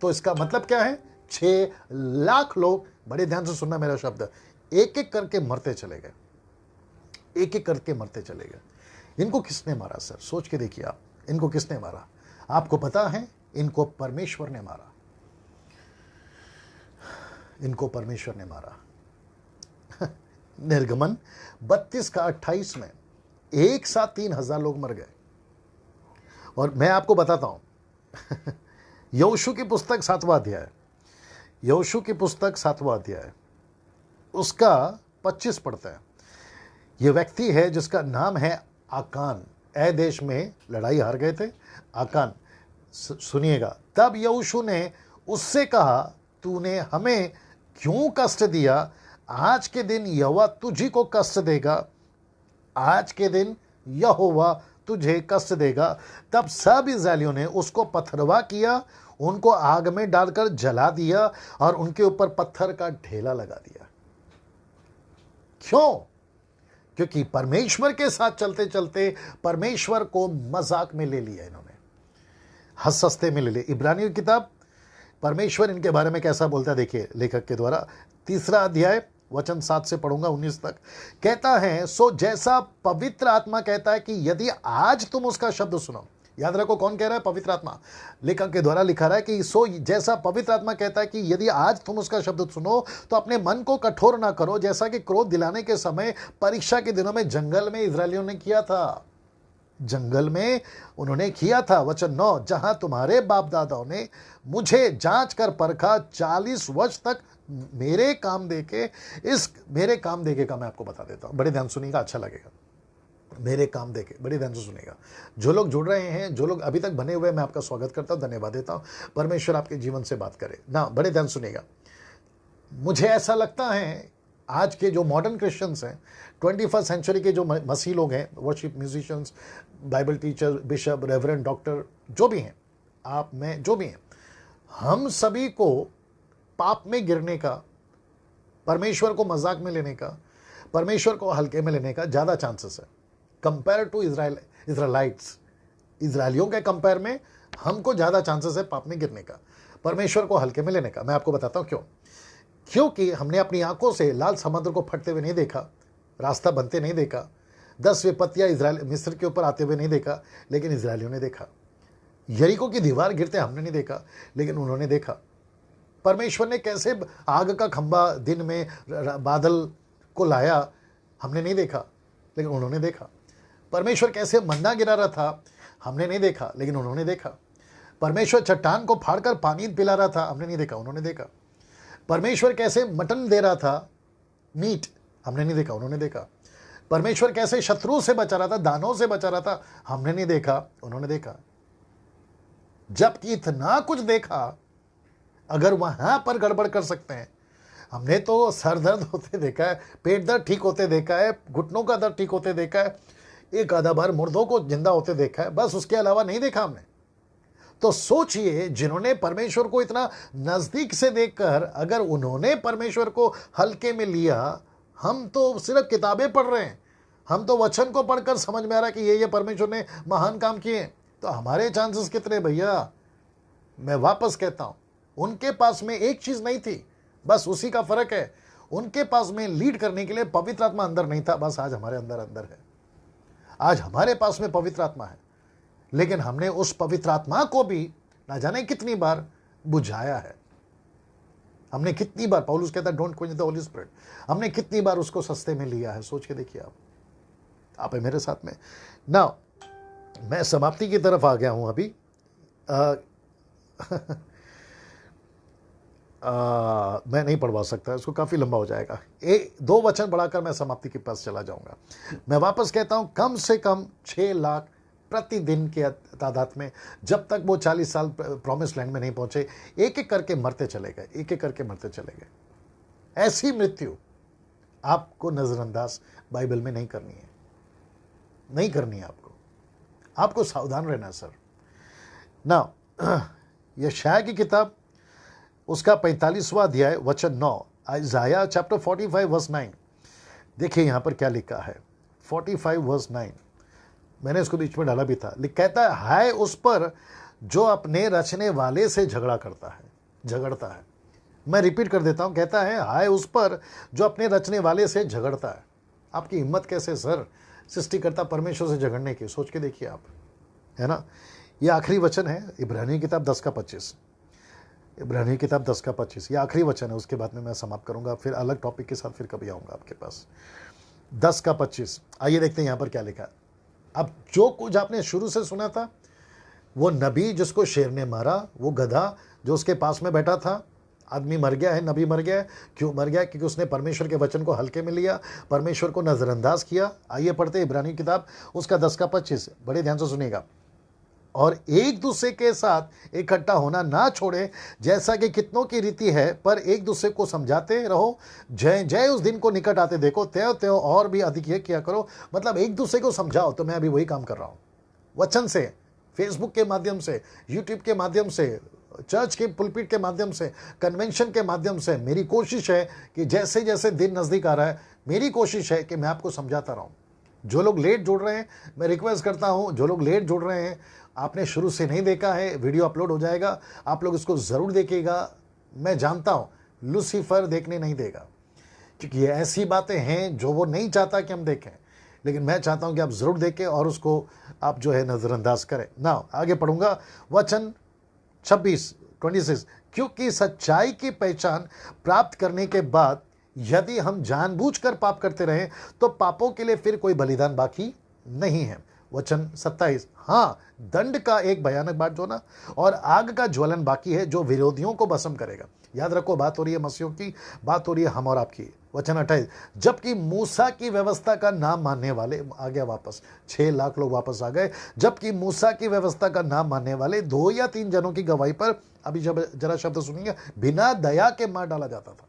तो इसका मतलब क्या है? 6 लाख लोग, बड़े ध्यान से सुनना मेरा शब्द, एक एक करके मरते चले गए, एक एक करके मरते चले गए। इनको किसने मारा सर? सोच के देखिए आप, इनको किसने मारा? आपको पता है, इनको परमेश्वर ने मारा। इनको परमेश्वर ने मारा। निर्गमन 32 का 28 में एक साथ 3000 लोग मर गए। और मैं आपको बताता हूं, यहोशू की पुस्तक 7वां अध्याय, यहोशू की पुस्तक 7वां अध्याय उसका 25 पढ़ते हैं। यह व्यक्ति है जिसका नाम है आकान। ए देश में लड़ाई हार गए थे आकान। सुनिएगा, तब यहोशू ने उससे कहा, तूने हमें क्यों कष्ट दिया? आज के दिन यहोवा तुझी को कष्ट देगा, आज के दिन यहोवा तुझे कष्ट देगा। तब सब इस्राएलियों ने उसको पथरवा किया, उनको आग में डालकर जला दिया और उनके ऊपर पत्थर का ढेला लगा दिया। क्यों? क्योंकि परमेश्वर के साथ चलते चलते परमेश्वर को मजाक में ले लिया इन्होंने, हंस सस्ते में ले लिया। इब्रानियों की किताब, परमेश्वर इनके बारे में कैसा बोलता है देखिए लेखक के द्वारा। 3 अध्याय वचन 7 से पढ़ूंगा 19 तक। कहता है, सो जैसा पवित्र आत्मा कहता है कि यदि आज तुम उसका शब्द सुनो। याद रखो, कौन कह रहा है? पवित्र आत्मा। लेखक के द्वारा लिखा रहा है कि सो जैसा पवित्र आत्मा कहता है कि यदि आज तुम उसका शब्द सुनो तो अपने मन को कठोर ना करो, जैसा कि क्रोध दिलाने के समय परीक्षा के दिनों में जंगल में इस्राएलियों ने किया था। जंगल में उन्होंने किया था। वचन 9, जहां तुम्हारे बाप दादाओं ने मुझे जांच कर परखा, 40 वर्ष तक मेरे काम देके का मैं आपको बता देता हूं, बड़े ध्यान सुनिएगा, अच्छा लगेगा। मेरे काम देके, बड़े ध्यान से सुनिएगा। जो लोग जुड़ रहे हैं, जो लोग अभी तक बने हुए, मैं आपका स्वागत करता हूं, धन्यवाद देता हूं। परमेश्वर आपके जीवन से बात करे ना, बड़े ध्यान सुनिएगा। मुझे ऐसा लगता है आज के जो मॉडर्न क्रिश्चियंस हैं, 21st सेंचुरी के जो मसीह लोग हैं, worship musicians, Bible teacher, bishop, reverend, doctor, जो भी हैं, आप, मैं, जो भी हैं, हम सभी को पाप में गिरने का, परमेश्वर को मजाक में लेने का, परमेश्वर को हल्के में लेने का ज़्यादा चांसेस है कंपेयर टू इजराइलाइट्स। इजरायलियों के कंपेयर में हमको ज़्यादा चांसेस है पाप में गिरने का, परमेश्वर को हल्के में लेने का। मैं आपको बताता हूँ क्यों। क्योंकि हमने अपनी आंखों से लाल समुद्र को फटते हुए नहीं देखा, रास्ता बनते नहीं देखा, 10 विपत्तियां इजराइल मिस्र के ऊपर आते हुए नहीं देखा, लेकिन इजरायलियों ने देखा। यरीको की दीवार गिरते हमने नहीं देखा, लेकिन उन्होंने देखा। परमेश्वर ने कैसे आग का खंभा दिन में बादल को लाया, हमने नहीं देखा, लेकिन उन्होंने देखा। परमेश्वर कैसे मन्ना गिरा रहा था, हमने नहीं देखा, लेकिन उन्होंने देखा। परमेश्वर चट्टान को फाड़कर पानी पिला रहा था, हमने नहीं देखा, उन्होंने देखा। परमेश्वर कैसे मटन दे रहा था, मीट, हमने नहीं देखा, उन्होंने देखा। परमेश्वर कैसे शत्रु से बचा रहा था, दानों से बचा रहा था, हमने नहीं देखा, उन्होंने देखा। जबकि इतना कुछ देखा, अगर वहां पर गड़बड़ कर सकते हैं, हमने तो सर दर्द होते देखा है, पेट दर्द ठीक होते देखा है, घुटनों का दर्द ठीक होते देखा है, एक आधा बार मुर्दों को जिंदा होते देखा है, बस उसके अलावा नहीं देखा हमने। तो सोचिए, जिन्होंने परमेश्वर को इतना नजदीक से देखकर अगर उन्होंने परमेश्वर को हल्के में लिया, हम तो सिर्फ किताबें पढ़ रहे हैं, हम तो वचन को पढ़कर समझ में आ रहा है कि ये परमेश्वर ने महान काम किए, तो हमारे चांसेस कितने भैया। मैं वापस कहता हूं, उनके पास में एक चीज नहीं थी, बस उसी का फर्क है। उनके पास में लीड करने के लिए पवित्र आत्मा अंदर नहीं था, बस आज हमारे अंदर है। आज हमारे पास में पवित्र आत्मा है, लेकिन हमने उस पवित्र आत्मा को भी ना जाने कितनी बार बुझाया है। हमने कितनी बार, पौलुस कहता है don't quench the Holi spirit, हमने कितनी बार उसको सस्ते में लिया है। सोच के देखिए आप है मेरे साथ में ना। मैं समाप्ति की तरफ आ गया हूं अभी। मैं नहीं पढ़वा सकता, इसको काफ़ी लंबा हो जाएगा। 2 वचन बढ़ाकर मैं समाप्ति के पास चला जाऊंगा। मैं वापस कहता हूं, कम से कम 6 लाख प्रतिदिन के तादाद में, जब तक वो 40 साल प्रॉमिस लैंड में नहीं पहुंचे, एक एक करके मरते चले गए, एक एक करके मरते चले गए। ऐसी मृत्यु आपको नजरअंदाज बाइबल में नहीं करनी है, नहीं करनी है आपको सावधान रहना सर। ना यशायाह की किताब उसका 45वां अध्याय वचन 9, आइज़ाया चैप्टर 45 वर्स 9, देखिए यहां पर क्या लिखा है। 45 वर्स 9, मैंने इसको बीच में डाला भी था। कहता है, हाय उस पर जो अपने रचने वाले से झगड़ता है। मैं रिपीट कर देता हूं, कहता है, हाय उस पर जो अपने रचने वाले से झगड़ता है। आपकी हिम्मत कैसे सर सृष्टिकर्ता परमेश्वर से झगड़ने की, सोच के देखिए आप, है ना। ये आखिरी वचन है इब्रानी किताब 10 का 25, इब्रानी किताब 10 का 25, ये आखिरी वचन है। उसके बाद में मैं समाप्त करूंगा, फिर अलग टॉपिक के साथ फिर कभी आऊंगा आपके पास। 10 का 25, आइए देखते हैं यहां पर क्या लिखा है। अब जो कुछ आपने शुरू से सुना था, वो नबी जिसको शेर ने मारा, वो गधा जो उसके पास में बैठा था, आदमी मर गया है, नबी मर गया है। क्यों मर गया? क्योंकि उसने परमेश्वर के वचन को हल्के में लिया, परमेश्वर को नजरअंदाज किया। आइए पढ़ते इब्रानी किताब उसका 10 का 25, बड़े ध्यान से सुनिएगा। और एक दूसरे के साथ इकट्ठा होना ना छोड़े, जैसा कि कितनों की रीति है, पर एक दूसरे को समझाते रहो, जय जय उस दिन को निकट आते देखो, त्यों त्यों और भी अधिक ये किया करो। मतलब एक दूसरे को समझाओ। तो मैं अभी वही काम कर रहा हूं, वचन से, फेसबुक के माध्यम से, यूट्यूब के माध्यम से, चर्च के पुलपिट के माध्यम से, कन्वेंशन के माध्यम से। मेरी कोशिश है कि जैसे जैसे दिन नजदीक आ रहा है, मेरी कोशिश है कि मैं आपको समझाता रहूं। जो लोग लेट जुड़ रहे हैं, मैं रिक्वेस्ट करता हूं, जो लोग लेट जुड़ रहे हैं, आपने शुरू से नहीं देखा है, वीडियो अपलोड हो जाएगा, आप लोग इसको जरूर देखिएगा। मैं जानता हूं लूसीफर देखने नहीं देगा, क्योंकि ये ऐसी बातें हैं जो वो नहीं चाहता कि हम देखें, लेकिन मैं चाहता हूं कि आप जरूर देखें और उसको आप जो है नजरअंदाज करें ना। आगे पढ़ूंगा, वचन 26 क्योंकि सच्चाई की पहचान प्राप्त करने के बाद यदि हम जानबूझकर पाप करते रहें, तो पापों के लिए फिर कोई बलिदान बाकी नहीं है। वचन 27, हाँ दंड का एक भयानक बात जो ना, और आग का ज्वलन बाकी है जो विरोधियों को भस्म करेगा। याद रखो, बात हो रही है मसीहों की, बात हो रही है हम और आपकी। वचन 28, जबकि मूसा की व्यवस्था का नाम मानने वाले, आ गया वापस, 6 लाख लोग वापस आ गए। जबकि मूसा की व्यवस्था का नाम मानने वाले 2 या 3 जनों की गवाही पर, अभी जब जरा शब्द सुनिए, बिना दया के मार डाला जाता था।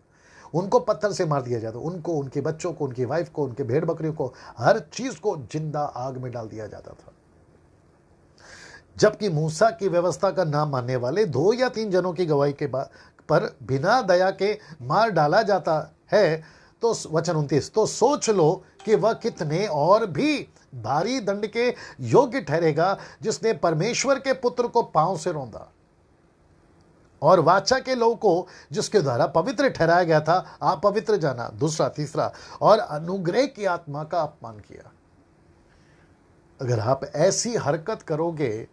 उनको पत्थर से मार दिया जाता, उनको, उनके बच्चों को, उनकी वाइफ को, उनके भेड़ बकरियों को, हर चीज को जिंदा आग में डाल दिया जाता था। जबकि मूसा की व्यवस्था का नाम मानने वाले 2 या 3 जनों की गवाही के पर बिना दया के मार डाला जाता है, तो वचन 29, तो सोच लो कि वह कितने और भी भारी दंड के योग्य ठहरेगा, जिसने परमेश्वर के पुत्र को पांव से रौंदा और वाचा के लोगों को जिसके द्वारा पवित्र ठहराया गया था अपवित्र जाना। दूसरा, तीसरा, और अनुग्रह की आत्मा का अपमान किया। अगर आप ऐसी हरकत करोगे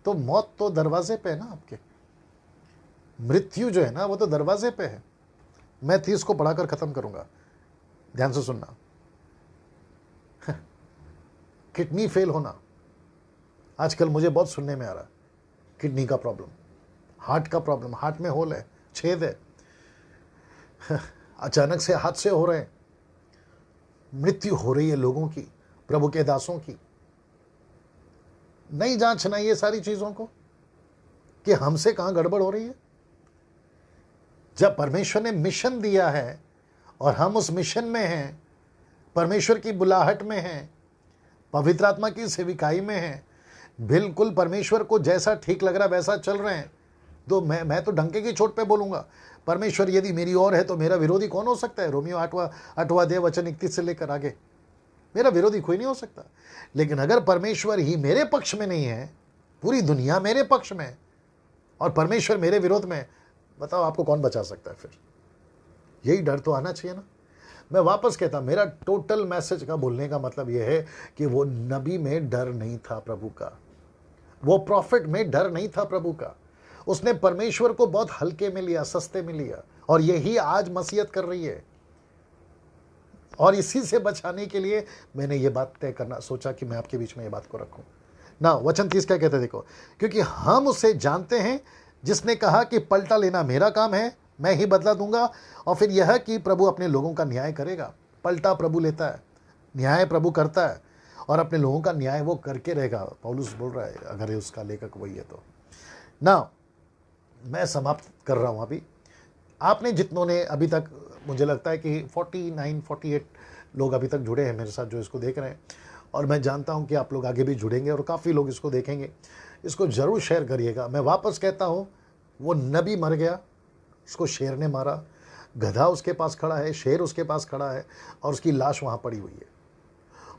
तो मौत तो दरवाजे पे है ना आपके, मृत्यु जो है ना वो तो दरवाजे पे है। मैं 30 को पढ़ाकर खत्म करूंगा, ध्यान से सुनना। किडनी फेल होना आजकल मुझे बहुत सुनने में आ रहा है, किडनी का प्रॉब्लम, हार्ट का प्रॉब्लम, हार्ट में होल है, छेद है, अचानक से हादसे हो रहे हैं, मृत्यु हो रही है लोगों की, प्रभु के दासों की। नहीं जांचना ये सारी चीजों को कि हमसे कहां गड़बड़ हो रही है। जब परमेश्वर ने मिशन दिया है और हम उस मिशन में हैं, परमेश्वर की बुलाहट में हैं, पवित्र आत्मा की सेविकाई में हैं, बिल्कुल परमेश्वर को जैसा ठीक लग रहा वैसा चल रहे हैं, तो मैं तो डंके की चोट पे बोलूंगा, परमेश्वर यदि मेरी ओर है तो मेरा विरोधी कौन हो सकता है। रोमियो 8वां अध्याय वचन 31 से लेकर आगे, मेरा विरोधी कोई नहीं हो सकता। लेकिन अगर परमेश्वर ही मेरे पक्ष में नहीं है, पूरी दुनिया मेरे पक्ष में और परमेश्वर मेरे विरोध में, बताओ आपको कौन बचा सकता है। फिर यही डर तो आना चाहिए ना। मैं वापस कहता, मेरा टोटल मैसेज का बोलने का मतलब यह है कि वो नबी में डर नहीं था प्रभु का, वो प्रॉफिट में डर नहीं था प्रभु का। उसने परमेश्वर को बहुत हल्के में लिया, सस्ते में लिया, और यही आज मसीहत कर रही है। और इसी से बचाने के लिए मैंने ये बात तय करना सोचा कि मैं आपके बीच में ये बात को रखूं ना। वचन 30 क्या कहते हैं देखो, क्योंकि हम उसे जानते हैं जिसने कहा कि पलटा लेना मेरा काम है, मैं ही बदला दूंगा। और फिर यह कि प्रभु अपने लोगों का न्याय करेगा। पलटा प्रभु लेता है, न्याय प्रभु करता है। और अपने लोगों का न्याय वो करके रहेगा। पौलुस बोल रहा है, अगर उसका लेखक वही है तो। ना मैं समाप्त कर रहा हूँ अभी। आपने जितनों ने अभी तक, मुझे लगता है कि 48 लोग अभी तक जुड़े हैं मेरे साथ जो इसको देख रहे हैं, और मैं जानता हूं कि आप लोग आगे भी जुड़ेंगे और काफ़ी लोग इसको देखेंगे। इसको ज़रूर शेयर करिएगा। मैं वापस कहता हूं, वो नबी मर गया, उसको शेर ने मारा, गधा उसके पास खड़ा है, शेर उसके पास खड़ा है, और उसकी लाश वहाँ पड़ी हुई है।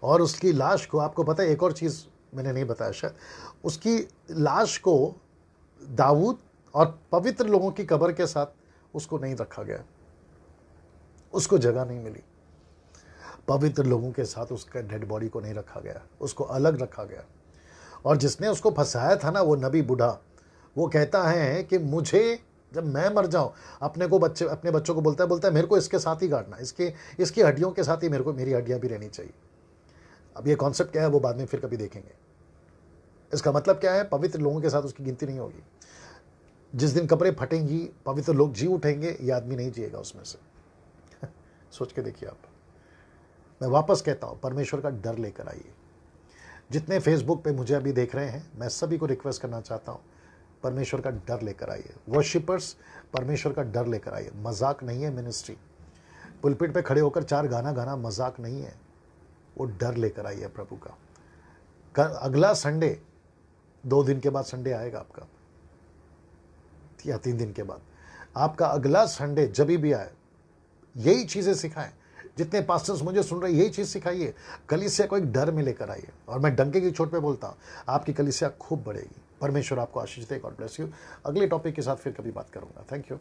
और उसकी लाश को, आपको पता है एक और चीज़ मैंने नहीं बताया शायद, उसकी लाश को दाऊद और पवित्र लोगों की कब्र के साथ उसको नहीं रखा गया, उसको जगह नहीं मिली। पवित्र लोगों के साथ उसका डेड बॉडी को नहीं रखा गया, उसको अलग रखा गया। और जिसने उसको फंसाया था ना, वो नबी बूढ़ा, वो कहता है कि मुझे, जब मैं मर जाऊं, अपने बच्चों को बोलता है मेरे को इसके साथ ही गाड़ना, इसकी हड्डियों के साथ ही मेरी हड्डियां भी रहनी चाहिए। अब ये कॉन्सेप्ट क्या है वो बाद में फिर कभी देखेंगे। इसका मतलब क्या है, पवित्र लोगों के साथ उसकी गिनती नहीं होगी। जिस दिन कब्रें फटेंगी, पवित्र लोग जी उठेंगे, ये आदमी नहीं जिएगा उसमें से। सोच के देखिए आप। मैं वापस कहता हूं, परमेश्वर का डर लेकर आइए। जितने फेसबुक पे मुझे अभी देख रहे हैं, मैं सभी को रिक्वेस्ट करना चाहता हूं, परमेश्वर का डर लेकर आइए। वर्शिपर्स, परमेश्वर का डर लेकर आइए। मजाक नहीं है मिनिस्ट्री। पुलपिट पे खड़े होकर 4 गाना गाना मजाक नहीं है, वो डर लेकर आइए प्रभु का। अगला संडे, 2 दिन के बाद संडे आएगा आपका, या 3 दिन के बाद आपका अगला संडे जब भी आए, यही चीजें सिखाएं। जितने पास्टर्स मुझे सुन रहे, यही चीज सिखाइए। कलीसिया को एक डर में लेकर आइए। और मैं डंके की चोट पे बोलता हूं, आपकी कलीसिया खूब बढ़ेगी। परमेश्वर आपको आशीष दे। God bless you. अगले टॉपिक के साथ फिर कभी बात करूंगा। Thank you.